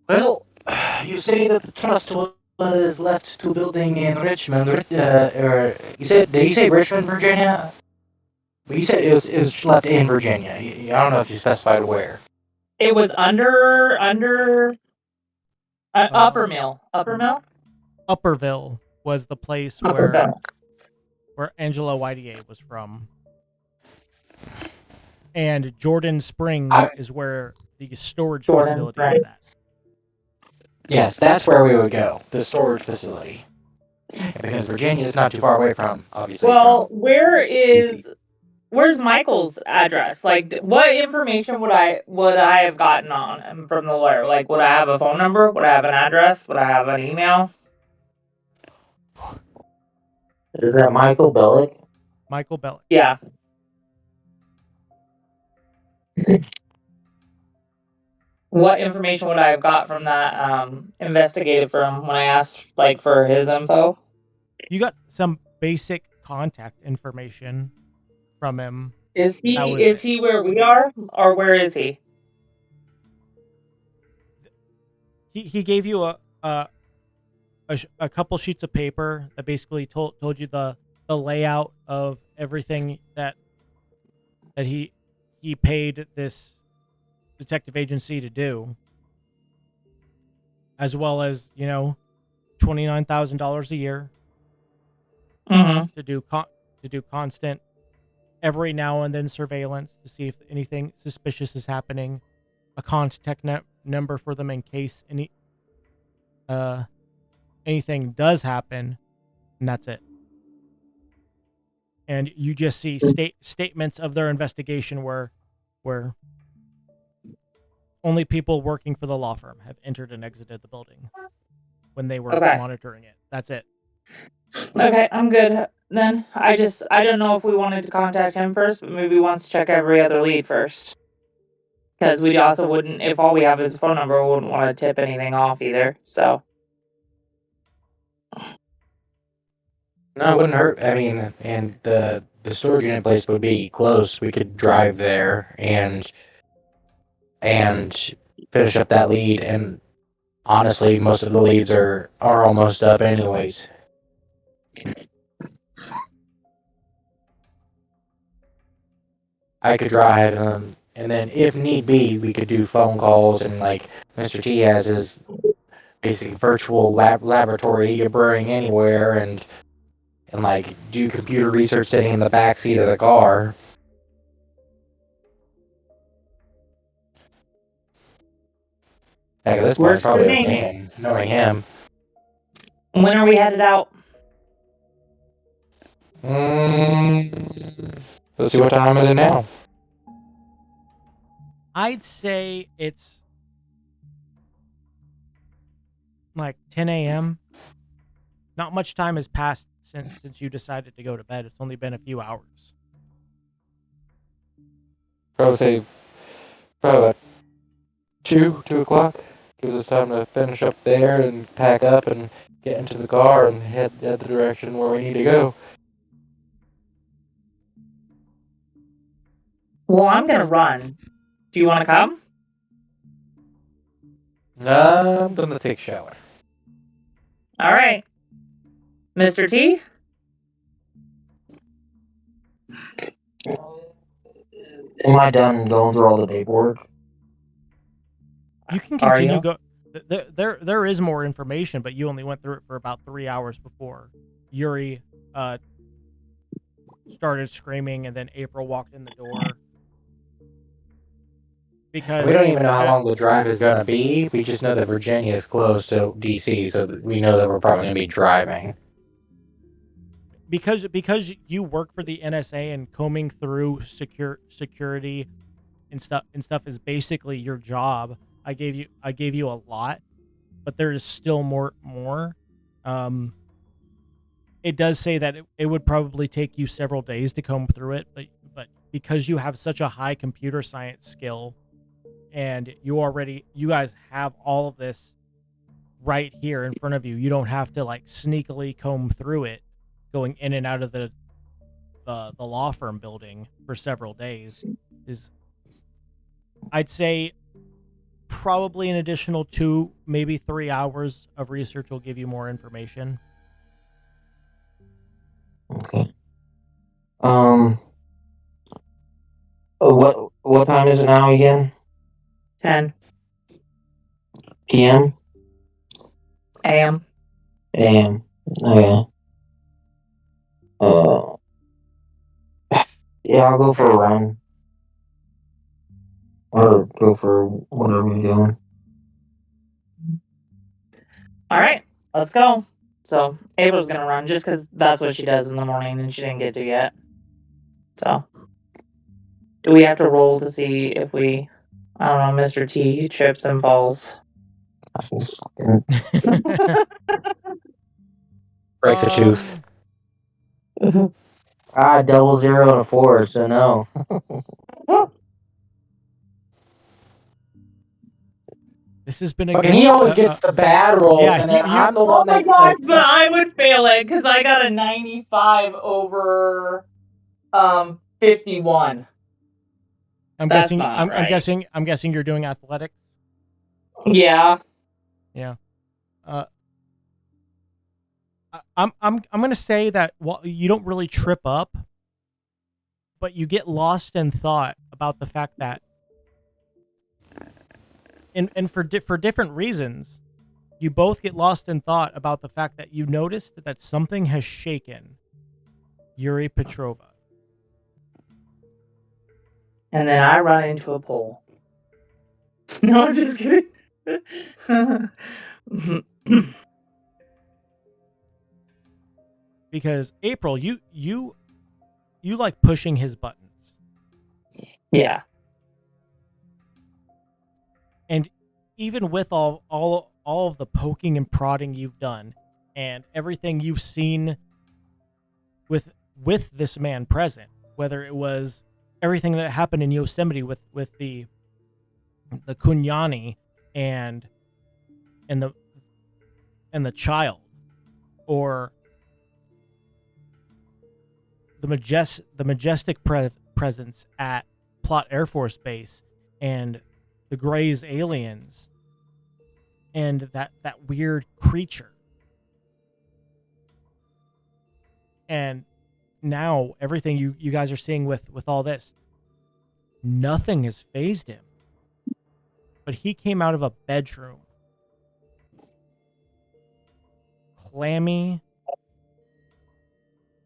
Well, you say that the trust was left to building in Richmond, or did you say Richmond, Virginia? Well, you said it was left in Virginia. I don't know if you specified where. It was under Upper Mill. Upper Mill? Upperville was the place Upperville. where Angela Whittier was from. And Jordan Springs is where the storage facility is at. Yes, that's where we would go. The storage facility. Because Virginia is not too far away from, obviously. Well, From where's Michael's address? Like, what information would I have gotten on him from the lawyer? Like, would I have a phone number? Would I have an address? Would I have an email? Is that Michael Bellick? Michael Bellick. Yeah. What information would I have got from that investigative firm when I asked like for his info? You got some basic contact information from him. Is That was- he where we are, or where is he? He gave you a couple sheets of paper that basically told you the layout of everything that he paid this detective agency to do, as well as $29,000 a year Mm-hmm. to do constant, every now and then surveillance to see if anything suspicious is happening, a contact number for them in case anything does happen, and that's it. And you just see statements of their investigation where only people working for the law firm have entered and exited the building when they were monitoring it. That's it. Okay, I'm good then. I don't know if we wanted to contact him first, but maybe he wants to check every other lead first. Because we also wouldn't, if all we have is a phone number, we wouldn't want to tip anything off either. So. No, it wouldn't hurt. I mean, and the storage unit place would be close. We could drive there and finish up that lead. And honestly, most of the leads are almost up, anyways. I could drive, and then if need be, we could do phone calls, and like Mr. T has his basic virtual laboratory he could bring anywhere, and like do computer research sitting in the back seat of the car. Heck, at this point, it's probably a van, knowing him. When are we headed out? Let's see, what time is it now? I'd say it's like 10 a.m. Not much time has passed since you decided to go to bed. It's only been a few hours. Probably say about 2 o'clock. Gives us time to finish up there and pack up and get into the car and head the direction where we need to go. Well, I'm gonna run. Do you want to come? No, I'm gonna take a shower. All right, Mr. T. Am I done going through all the paperwork? You can continue go. There is more information, but you only went through it for about 3 hours before Yuri started screaming, and then April walked in the door. Because we don't even know how long the drive is gonna be. We just know that Virginia is close to DC, so we know that we're probably gonna be driving. Because you work for the NSA and combing through security and stuff is basically your job. I gave you a lot, but there is still more. It does say that it would probably take you several days to comb through it, but because you have such a high computer science skill, and you guys have all of this right here in front of you, you don't have to like sneakily comb through it, going in and out of the law firm building for several days. I'd say probably an additional 2, maybe 3 hours of research will give you more information. Okay. What time is it now again? 10 PM? a.m. AM. Okay. Yeah, I'll go for a run. Or go for whatever you're doing. All right, let's go. So April's gonna run just because that's what she does in the morning, and she didn't get to yet. So, do we have to roll to see if we, I don't know, Mr. T trips and falls? Breaks a tooth. I 00 to 4, so no. This has been a Fucking he always gets the bad rolls, yeah, and then you- I'm the Oh one my that. god, but I would fail it because I got a 95 over 51. I'm That's guessing. not I'm right. guessing. I'm guessing you're doing athletics. Yeah. Yeah. I'm gonna say that you don't really trip up, but you get lost in thought about the fact that, and for different reasons, you both get lost in thought about the fact that you noticed that something has shaken Yuri Petrova. And then I run into a pole. No, I'm just kidding. Because April, you like pushing his buttons. Yeah. And even with all of the poking and prodding you've done and everything you've seen with this man present, whether it was everything that happened in Yosemite with the Kunyani and the child, or the majestic presence at Plot Air Force Base, and the Gray's aliens, and that weird creature, and now everything you guys are seeing with all this, nothing has phased him. But he came out of a bedroom, clammy,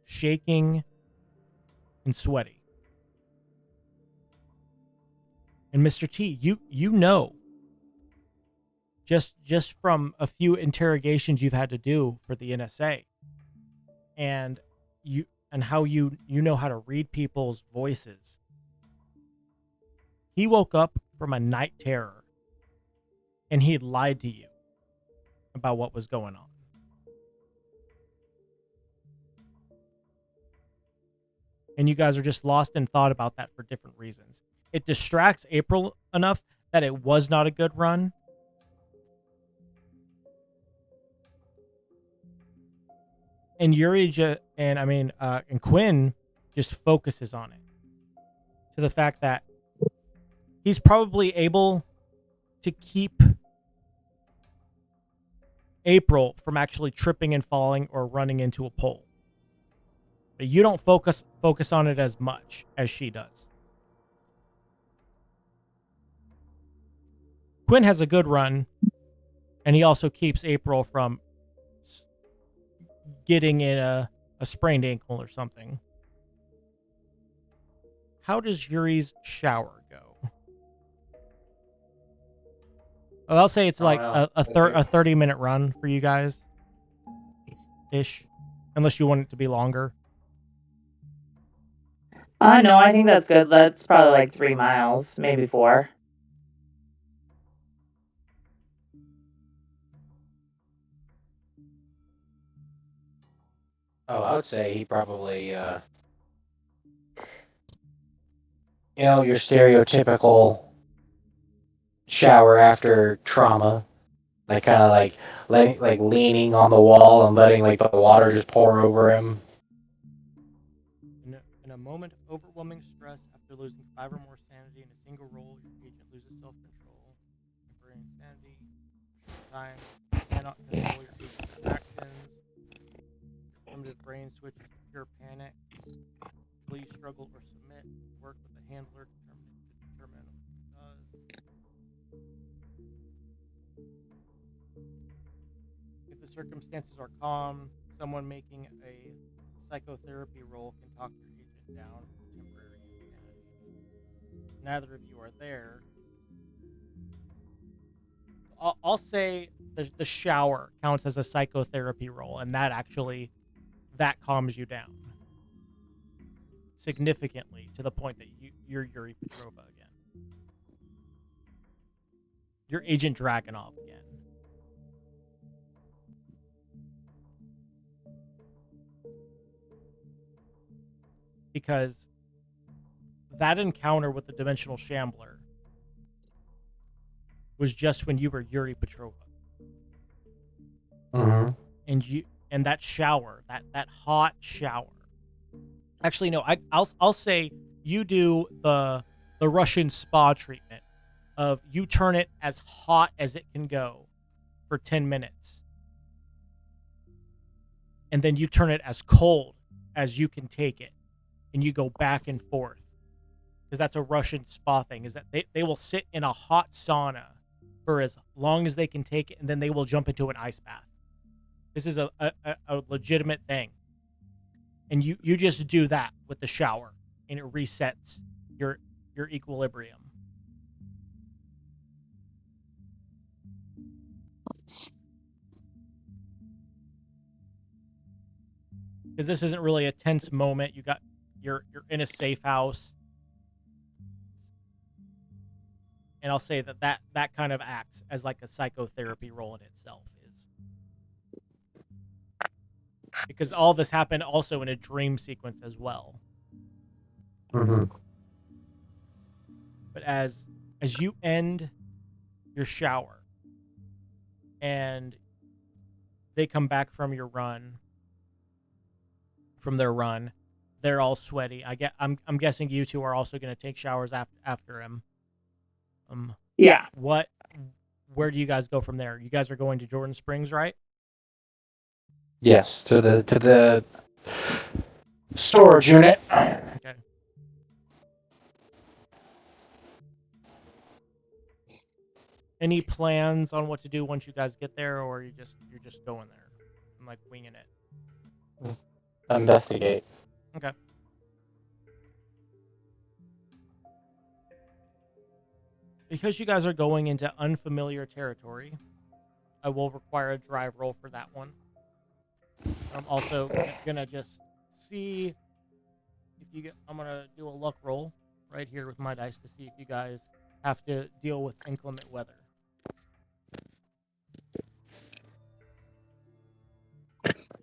shaking, and sweaty. And Mr. T, you know, just from a few interrogations you've had to do for the NSA, and how you know how to read people's voices. He woke up from a night terror, and he lied to you about what was going on. And you guys are just lost in thought about that for different reasons. It distracts April enough that it was not a good run. And Yuri and Quinn just focuses on it, to the fact that he's probably able to keep April from actually tripping and falling or running into a pole. But you don't focus on it as much as she does. Quinn has a good run, and he also keeps April from getting in a sprained ankle or something. How does Yuri's shower go? Well, I'll say it's like a 30-minute run for you guys, ish, unless you want it to be longer. No, I think that's good. That's probably like 3 miles, maybe 4. Oh, I would say he probably, your stereotypical shower after trauma, like kind of like leaning on the wall and letting like the water just pour over him. In a moment of overwhelming stress, after losing 5 or more sanity in a single roll, your agent loses self-control. Temporary insanity. Time. You cannot control your agent's actions. Your primitive brain switches to pure panic. Flee, struggle, or submit. Work with a handler to determine what it does. If the circumstances are calm, someone making a psychotherapy role can talk your agent down from temporary insanity. Neither of you are there. I'll say the shower counts as a psychotherapy role, and that calms you down significantly to the point that you're Yuri Petrova again. You're Agent Dragonov again. Because that encounter with the Dimensional Shambler was just when you were Yuri Petrova. Mm-hmm. And that shower, that hot shower. Actually, no, I'll say you do the Russian spa treatment of you turn it as hot as it can go for 10 minutes. And then you turn it as cold as you can take it. And you go back and forth. Because that's a Russian spa thing, is that they will sit in a hot sauna for as long as they can take it, and then they will jump into an ice bath. This is a legitimate thing. And you just do that with the shower, and it resets your equilibrium. Because this isn't really a tense moment. You're in a safe house. And I'll say that kind of acts as like a psychotherapy role in itself. Because all this happened also in a dream sequence as well. Mm-hmm. But as you end your shower and they come back from their run, they're all sweaty. I'm guessing you two are also going to take showers after him. Yeah. Where do you guys go from there? You guys are going to Jordan Springs, right? Yes, to the storage unit. Okay. Any plans on what to do once you guys get there, or you're just going there and like winging it? Investigate. Okay. Because you guys are going into unfamiliar territory, I will require a drive roll for that one. I'm also gonna just see if you get. I'm gonna do a luck roll right here with my dice to see if you guys have to deal with inclement weather.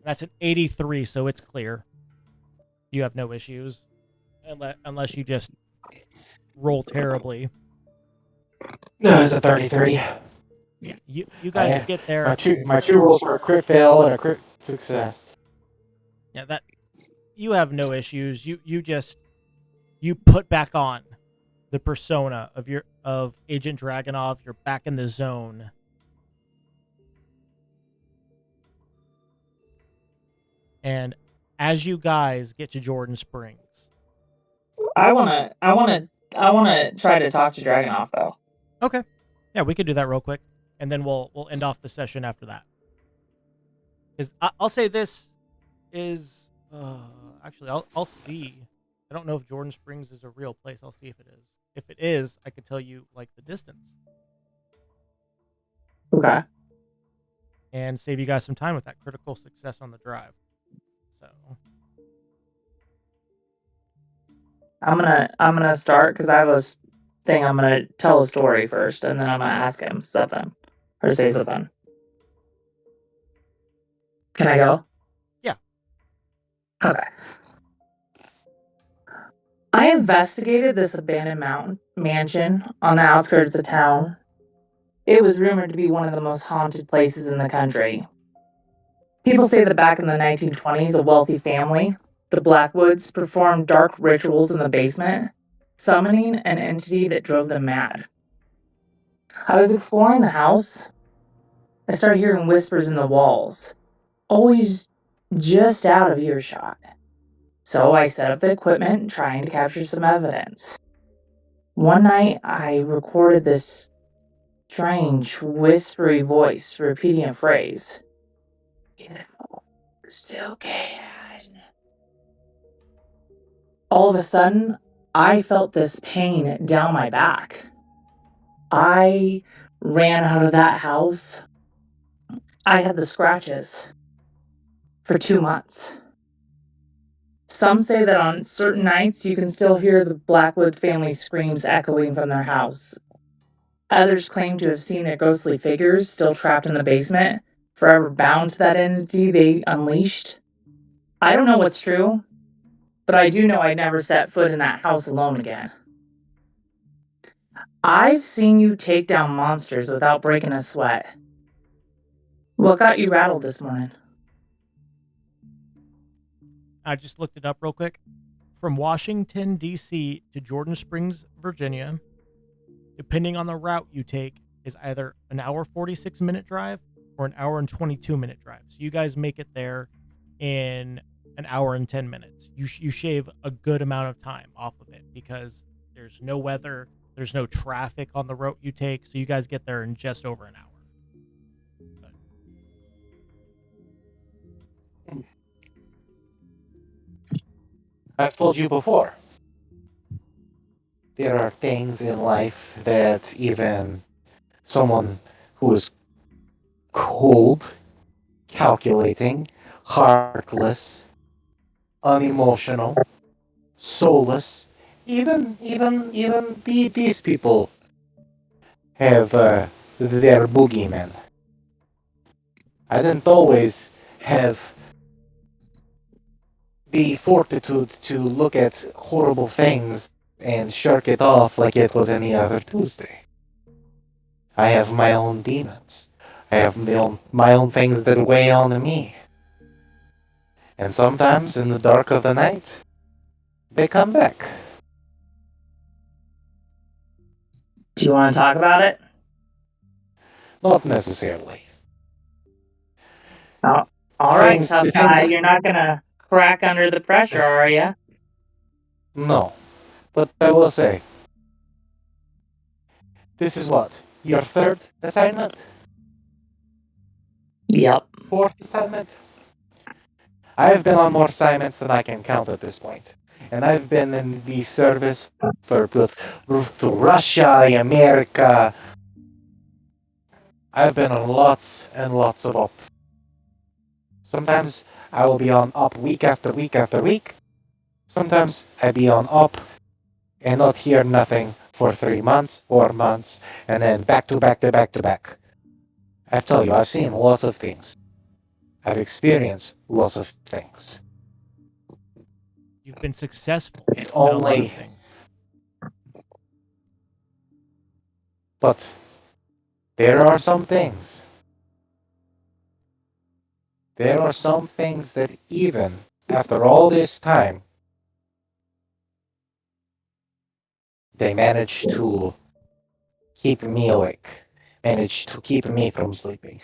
That's an 83, so it's clear. You have no issues, unless you just roll terribly. No, it's a 33. Yeah, you guys get there. My two rolls are a crit fail and a crit success. Yeah, that you have no issues. You put back on the persona of Agent Dragonov. You're back in the zone. And as you guys get to Jordan Springs, I wanna try to talk to Dragonov though. okay, yeah, we could do that real quick, and then we'll end off the session after that. Because I'll say this is actually I'll see. I don't know if Jordan Springs is a real place. I'll see if it is. If it is, I could tell you like the distance. Okay. And save you guys some time with that critical success on the drive. So I'm gonna start because I have a thing. I'm gonna tell a story first, and then I'm gonna ask him something or say something. Can I go? Yeah. Okay. I investigated this abandoned mansion on the outskirts of town. It was rumored to be one of the most haunted places in the country. People say that back in the 1920s, a wealthy family, the Blackwoods, performed dark rituals in the basement, summoning an entity that drove them mad. I was exploring the house. I started hearing whispers in the walls, always just out of earshot. So I set up the equipment, trying to capture some evidence. One night, I recorded this strange, whispery voice repeating a phrase. Get all you still can. All of a sudden, I felt this pain down my back. I ran out of that house I had the scratches for 2 months. Some say that on certain nights you can still hear the Blackwood family screams echoing from their house. Others claim to have seen their ghostly figures still trapped in the basement, forever bound to that entity they unleashed. I don't know what's true, but I do know I'd never set foot in that house alone again. I've seen you take down monsters without breaking a sweat. What got you rattled this morning? I just looked it up real quick. From Washington, D.C. to Jordan Springs, Virginia, depending on the route you take, is either an hour 46-minute drive or an hour and 22-minute drive. So you guys make it there in an hour and 10 minutes. You shave a good amount of time off of it because there's no weather, there's no traffic on the route you take, so you guys get there in just over an hour. I've told you before. There are things in life that even someone who is cold, calculating, heartless, unemotional, soulless, even these people have their boogeymen. I didn't always have the fortitude to look at horrible things and shirk it off like it was any other Tuesday. I have my own demons. I have my own things that weigh on me. And sometimes, in the dark of the night, they come back. Do you want to talk about it? Not necessarily. Oh, all right, Things- tough things- guy. You're not gonna crack under the pressure, are you? No. But I will say, this is what? Your third assignment? Yep. Fourth assignment? I've been on more assignments than I can count at this point. And I've been in the service for to Russia, America. I've been on lots and lots of op. Sometimes I will be on op week after week after week. Sometimes I be on op and not hear nothing for 3 months, 4 months, and then back to back to back to back. I tell you, I've seen lots of things. I've experienced lots of things. You've been successful It in a lot only, of things. but there are some things. There are some things that even after all this time, they manage to keep me awake, manage to keep me from sleeping,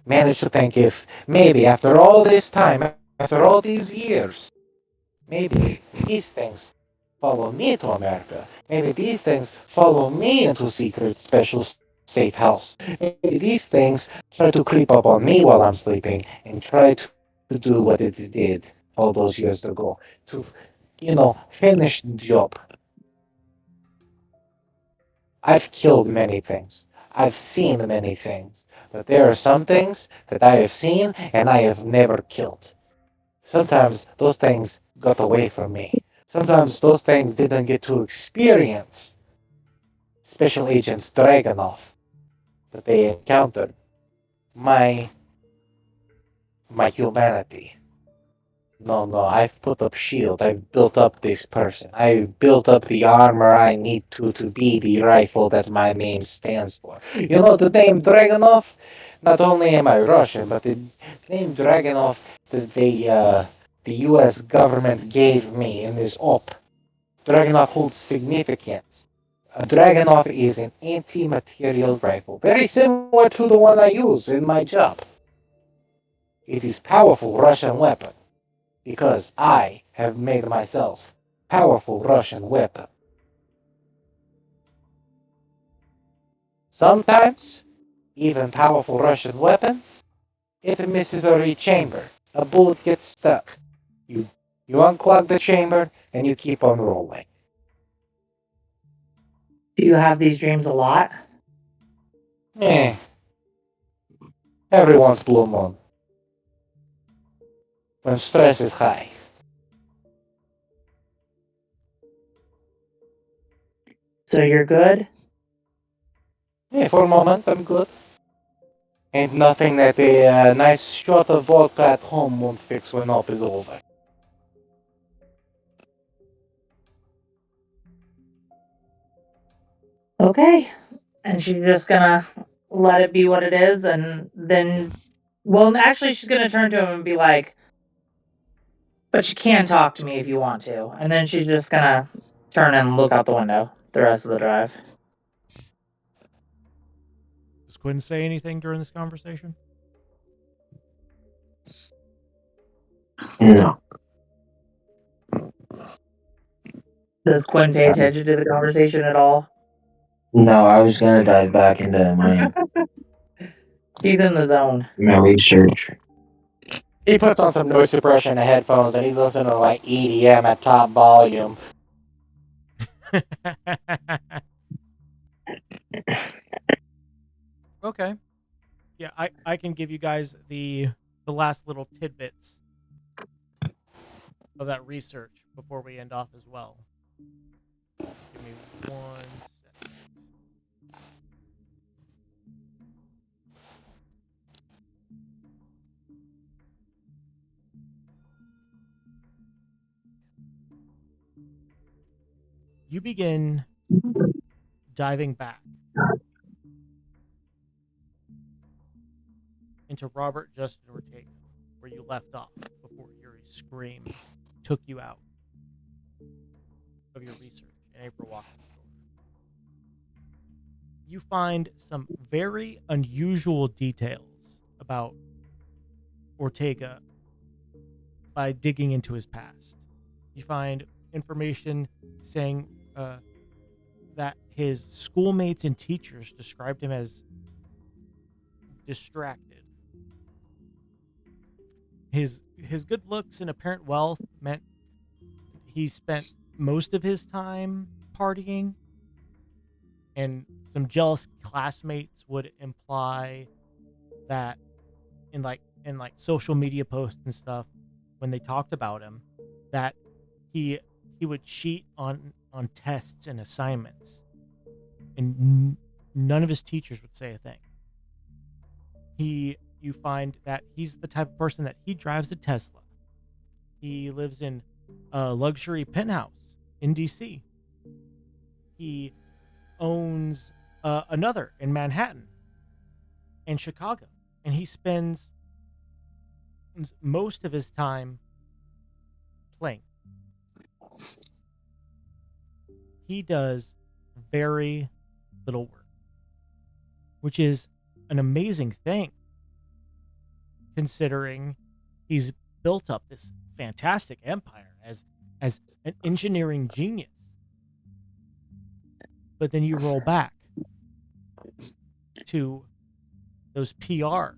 manage to think if maybe after all this time, after all these years, maybe these things follow me to America. Maybe these things follow me into secret, special, safe house. Maybe these things try to creep up on me while I'm sleeping and try to do what it did all those years ago. To, finish the job. I've killed many things. I've seen many things. But there are some things that I have seen and I have never killed. Sometimes those things got away from me. Sometimes those things didn't get to experience Special Agent Dragonov, but they encountered my humanity. No, I've put up shield. I've built up this person. I've built up the armor I need to be the rifle that my name stands for. You know the name Dragonov? Not only am I Russian, but the name Dragonov that the U.S. government gave me in this op. Dragonov holds significance. A Dragonov is an anti-material rifle, very similar to the one I use in my job. It is a powerful Russian weapon, because I have made myself powerful Russian weapon. Sometimes, even powerful Russian weapon, it misses a rechamber. A bullet gets stuck. You unclog the chamber and you keep on rolling. Do you have these dreams a lot? Eh. Everyone's blue moon. When stress is high. So you're good? Yeah, for a moment I'm good. Ain't nothing that a nice shot of vodka at home won't fix when all is over. Okay. And she's just gonna let it be what it is, and then, well, actually, she's gonna turn to him and be like, "But you can talk to me if you want to." And then she's just gonna turn and look out the window the rest of the drive. Does Quinn say anything during this conversation? No. Does Quinn pay attention to the conversation at all? No, I was gonna dive back into He's in the zone. my research. He puts on some noise suppression and headphones and he's listening to like EDM at top volume. Okay. Yeah, I can give you guys the last little tidbits of that research before we end off as well. Give me 1 second. You begin diving back into Robert Justin Ortega, where you left off before Yuri's scream took you out of your research and April walked in the door. You find some very unusual details about Ortega by digging into his past. You find information saying that his schoolmates and teachers described him as distracted. His good looks and apparent wealth meant he spent most of his time partying, and some jealous classmates would imply that in social media posts and stuff when they talked about him that he would cheat on tests and assignments, and none of his teachers would say a thing. You find that he's the type of person that he drives a Tesla. He lives in a luxury penthouse in DC. He owns another in Manhattan and Chicago, and he spends most of his time playing. He does very little work, which is an amazing thing considering he's built up this fantastic empire as an engineering genius. But then you roll back to those PR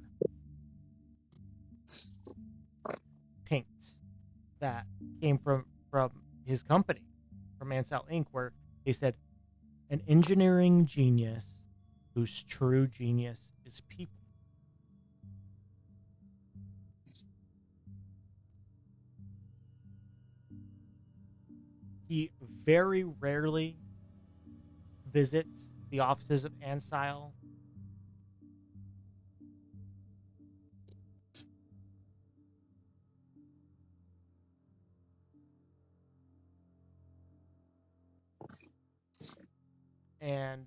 pinks that came from his company, from Ansel Inc., where they said an engineering genius whose true genius is people. He very rarely visits the offices of Ansel. And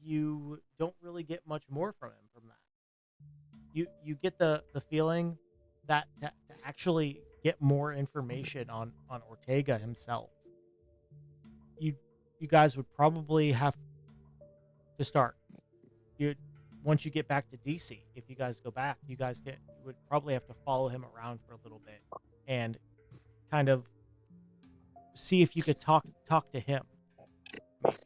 you don't really get much more from him from that. You get the feeling that to actually get more information on Ortega himself, you guys would probably have to start. Once you get back to DC, if you guys go back, you would probably have to follow him around for a little bit and kind of see if you could talk to him, maybe.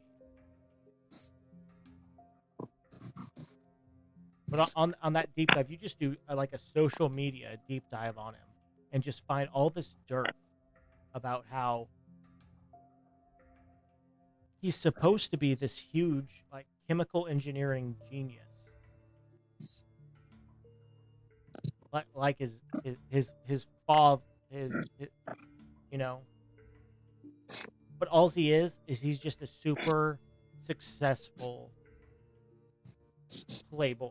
But on that deep dive, you just do like a social media deep dive on him and just find all this dirt about how he's supposed to be this huge like chemical engineering genius. Like his father, his you know. But all he is he's just a super successful playboy.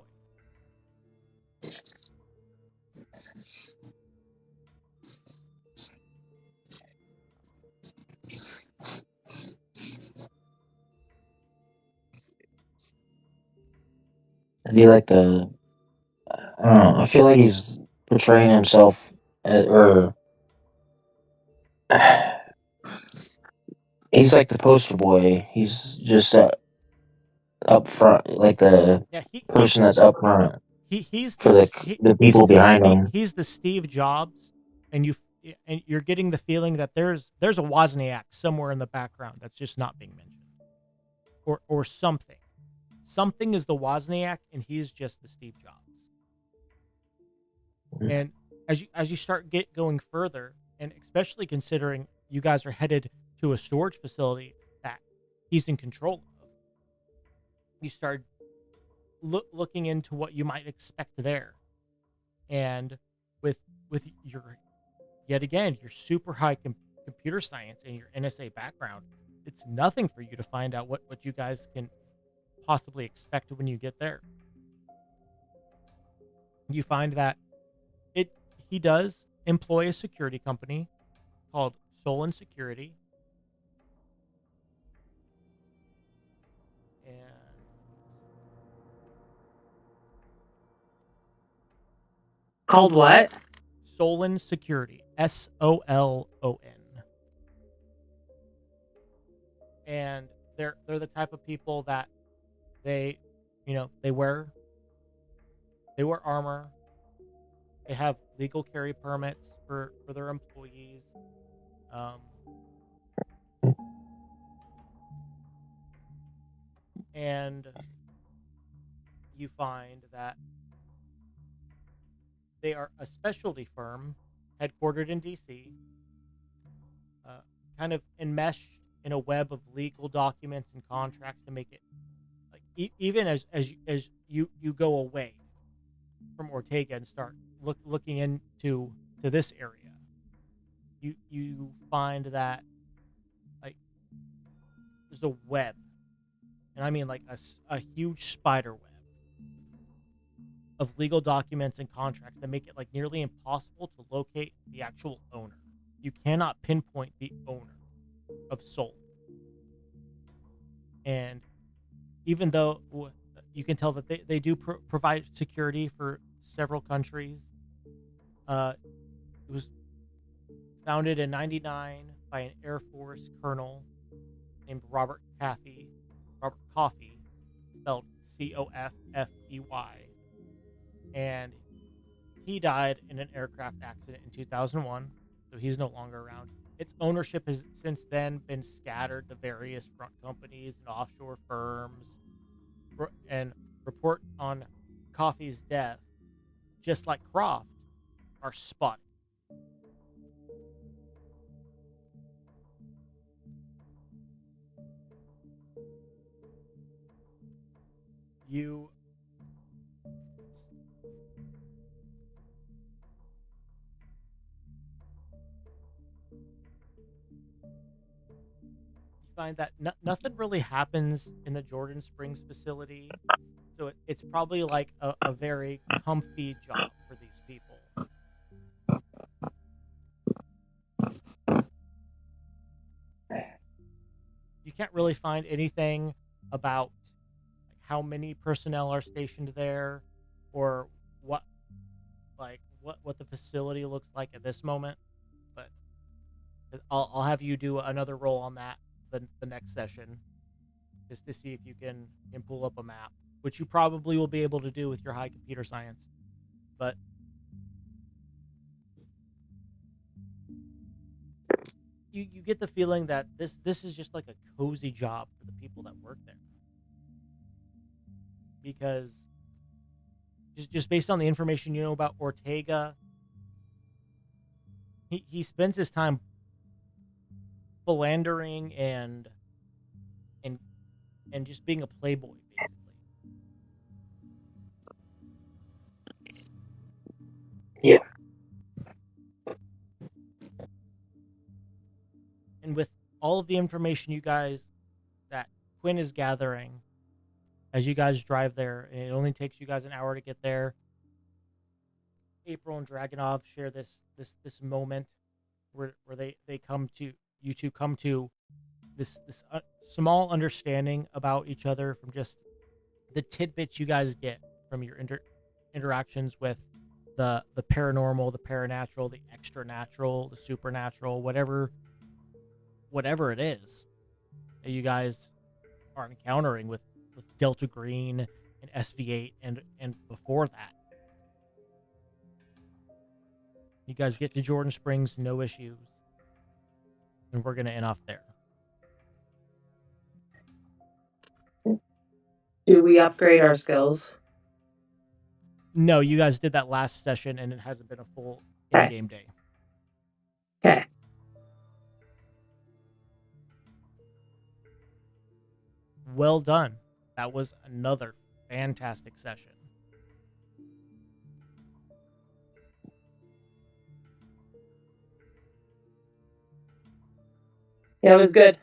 I feel like I don't know. I feel like he's portraying himself or he's like the poster boy. He's just up front, like the Yeah, person that's up front he's for the he's people behind him. he's the Steve Jobs, and you're getting the feeling that there's a Wozniak somewhere in the background that's just not being mentioned, or something. Something is the Wozniak, and he's just the Steve Jobs. And as you start going further, and especially considering you guys are headed to a storage facility that he's in control of, you start looking into what you might expect there. And with your yet again your super high computer science and your NSA background, it's nothing for you to find out what you guys can possibly expect when you get there. You find that he does employ a security company called Solon Security, and Called what? Solon Security, SOLON. And they're the type of people that they wear armor. They have legal carry permits for their employees. And you find that they are a specialty firm headquartered in DC, kind of enmeshed in a web of legal documents and contracts to make it like even as you go away from Ortega and start looking into this area, you find that like there's a web, and I mean like a huge spider web of legal documents and contracts that make it like nearly impossible to locate the actual owner. You cannot pinpoint the owner of Soul. And even though you can tell that they do provide security for several countries, it was founded in '99 by an Air Force colonel named Robert Coffey, spelled Coffey, and he died in an aircraft accident in 2001, so he's no longer around. Its ownership has since then been scattered to various front companies and offshore firms, and report on Coffey's death, just like Croft, are spotty. You find that nothing really happens in the Jordan Springs facility, so it's probably like a very comfy job for these people. You can't really find anything about like how many personnel are stationed there, or what the facility looks like at this moment. But I'll have you do another roll on that the next session, just to see if you can pull up a map, which you probably will be able to do with your high computer science. But you get the feeling that this is just like a cozy job for the people that work there, because just based on the information you know about Ortega, he spends his time philandering and and just being a playboy, basically. Yeah. And with all of the information that Quinn is gathering, as you guys drive there, and it only takes you guys an hour to get there. April and Dragonov share this moment where they come to you two come to this small understanding about each other from just the tidbits you guys get from your interactions with the paranormal, the paranatural, the extra natural, the supernatural, whatever it is that you guys are encountering with Delta Green and SV8 and before that. You guys get to Jordan Springs, no issues. And we're going to end off there. Do we upgrade our skills? No, you guys did that last session and it hasn't been a full in-game day. Okay. Well done. That was another fantastic session. Yeah, it was good.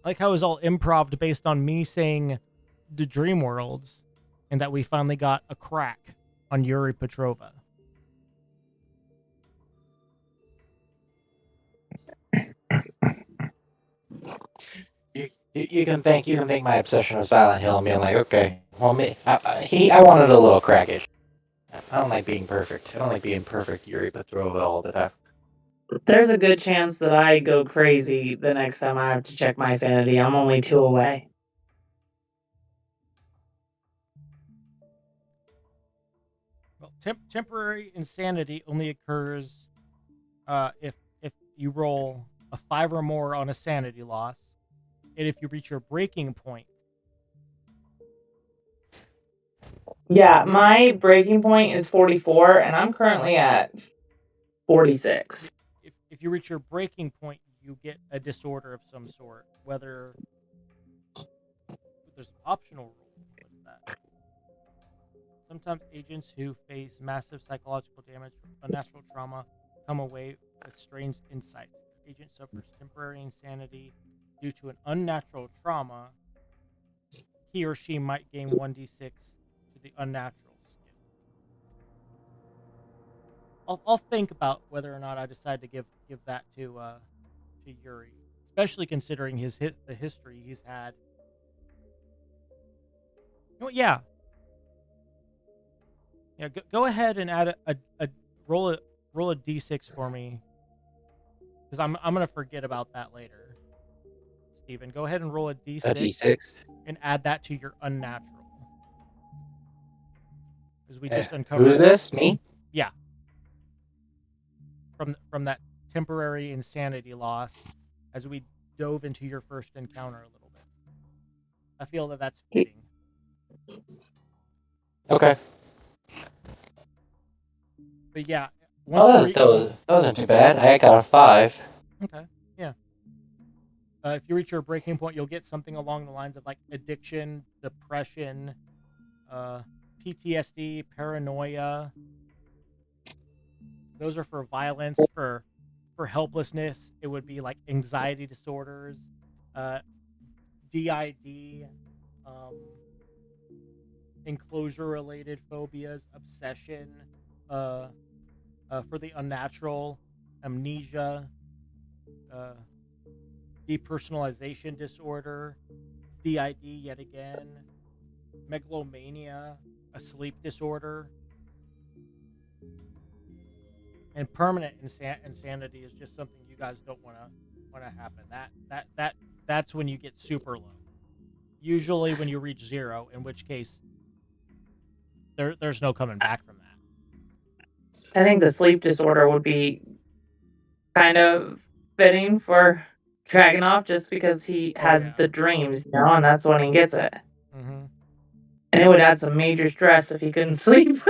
I like how it was all improv based on me saying the Dream Worlds and that we finally got a crack on Yuri Petrova. You can thank my obsession with Silent Hill and being like, okay, well, I wanted a little crackish. I don't like being perfect. I don't like being perfect Yuri Petrova all the time. There's a good chance that I go crazy the next time I have to check my sanity. I'm only 2 away. Well, temporary insanity only occurs if you roll a 5 or more on a sanity loss, and if you reach your breaking point. Yeah, my breaking point is 44, and I'm currently at 46. If you reach your breaking point, you get a disorder of some sort, whether there's optional rule with that. Sometimes agents who face massive psychological damage from unnatural trauma come away with strange insights. If agent suffers temporary insanity due to an unnatural trauma, he or she might gain 1d6 to the unnatural skill. I'll think about whether or not I decide to give that to Yuri, especially considering the history he's had. You know what, yeah, go ahead and add a roll a d6 for me, because I'm gonna forget about that later. Steven, go ahead and roll a d6. A d6 and add that to your unnatural. Because we just uncovered. Who's this? Me? Yeah. From that temporary insanity loss, as we dove into your first encounter a little bit. I feel that that's fitting. Okay. But yeah. That wasn't too bad. I got a 5. Okay. Yeah. If you reach your breaking point, you'll get something along the lines of like addiction, depression, PTSD, paranoia. Those are for violence. For helplessness, it would be like anxiety disorders, DID, enclosure-related phobias, obsession. For the unnatural, amnesia, depersonalization disorder, DID yet again, megalomania, a sleep disorder, and permanent insanity is just something you guys don't want to happen. That's when you get super low. Usually when you reach 0, in which case there's no coming back from that. I think the sleep disorder would be kind of fitting for Dragonov, just because he has the dreams, and that's when he gets it. Mm-hmm. And it would add some major stress if he couldn't sleep.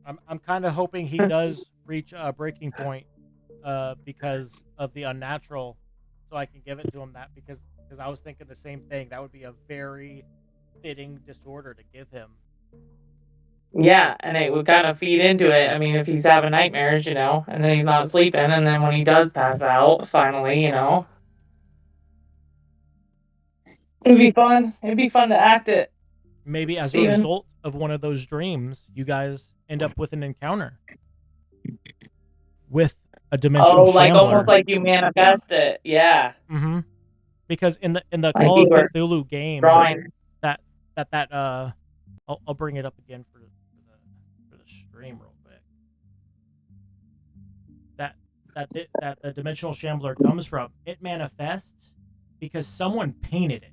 I'm kind of hoping he does reach a breaking point because of the unnatural so I can give it to him that because I was thinking the same thing. That would be a very fitting disorder to give him. Yeah, and it would kind of feed into it. I mean, if he's having nightmares, you know, and then he's not sleeping, and then when he does pass out, finally, you know, it'd be fun. It'd be fun to act it. Maybe as Steven. a result of one of those dreams, you guys end up with an encounter with a dimensional Oh, like shambler. almost like you manifest it. Yeah. Mm-hmm. Because in the Like Call of you were Cthulhu game, drawing. I'll bring it up again for the stream real quick. That the dimensional shambler comes from. It manifests because someone painted it.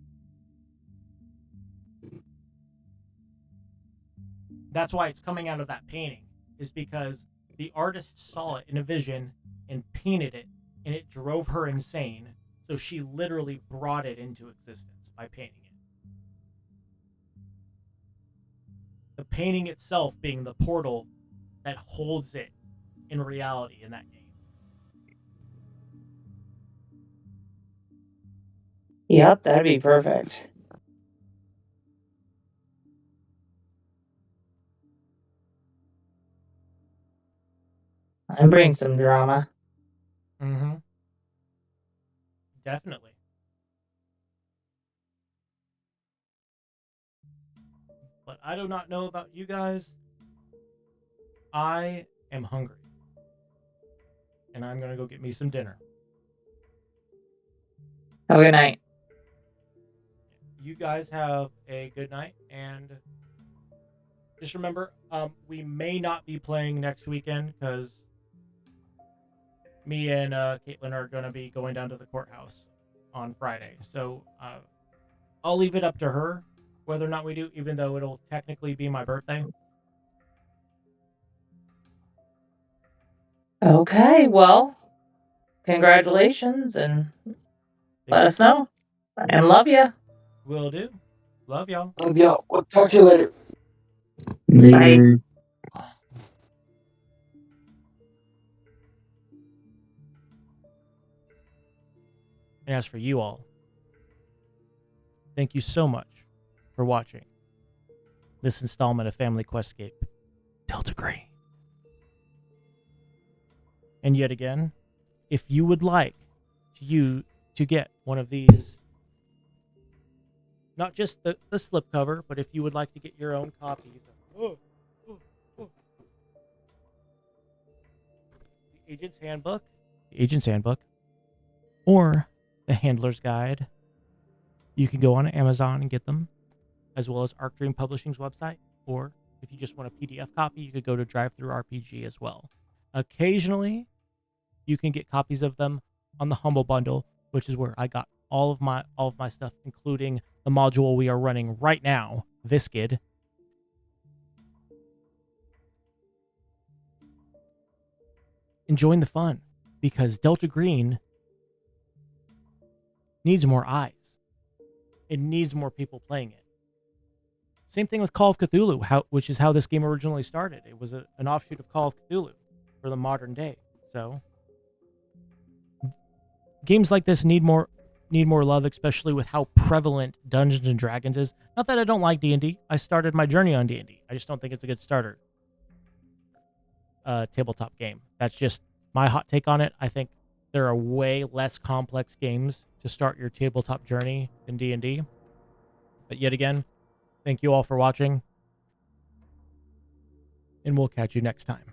That's why it's coming out of that painting, is because the artist saw it in a vision and painted it, and it drove her insane. So she literally brought it into existence by painting it. The painting itself being the portal that holds it in reality in that game. Yep, that'd be perfect. And bring some drama. Mm-hmm. Definitely. But I do not know about you guys. I am hungry. And I'm going to go get me some dinner. Have a good night. You guys have a good night. And just remember, we may not be playing next weekend because me and Caitlin are going to be going down to the courthouse on Friday. So I'll leave it up to her whether or not we do, even though it'll technically be my birthday. Okay, well, congratulations and let us know. And love you. Will do. Love y'all. Love y'all. We'll talk to you later. Later. And as for you all, thank you so much for watching this installment of Family Questscape, Delta Green. And yet again, if you would like to get one of these, not just the slipcover, but if you would like to get your own copies of the Agent's Handbook, or the Handler's Guide, you can go on Amazon and get them, as well as Arc Dream Publishing's website, or if you just want a PDF copy, you could go to DriveThruRPG as well. Occasionally, you can get copies of them on the Humble Bundle, which is where I got all of my stuff, including the module we are running right now, Viscid. And join the fun, because Delta Green needs more eyes. It needs more people playing it. Same thing with Call of Cthulhu, which is how this game originally started. It was an offshoot of Call of Cthulhu for the modern day. So games like this need more love, especially with how prevalent Dungeons and Dragons is. Not that I don't like D&D. I started my journey on D&D. I just don't think it's a good starter tabletop game. That's just my hot take on it. I think there are way less complex games to start your tabletop journey than D&D. But yet again, thank you all for watching, and we'll catch you next time.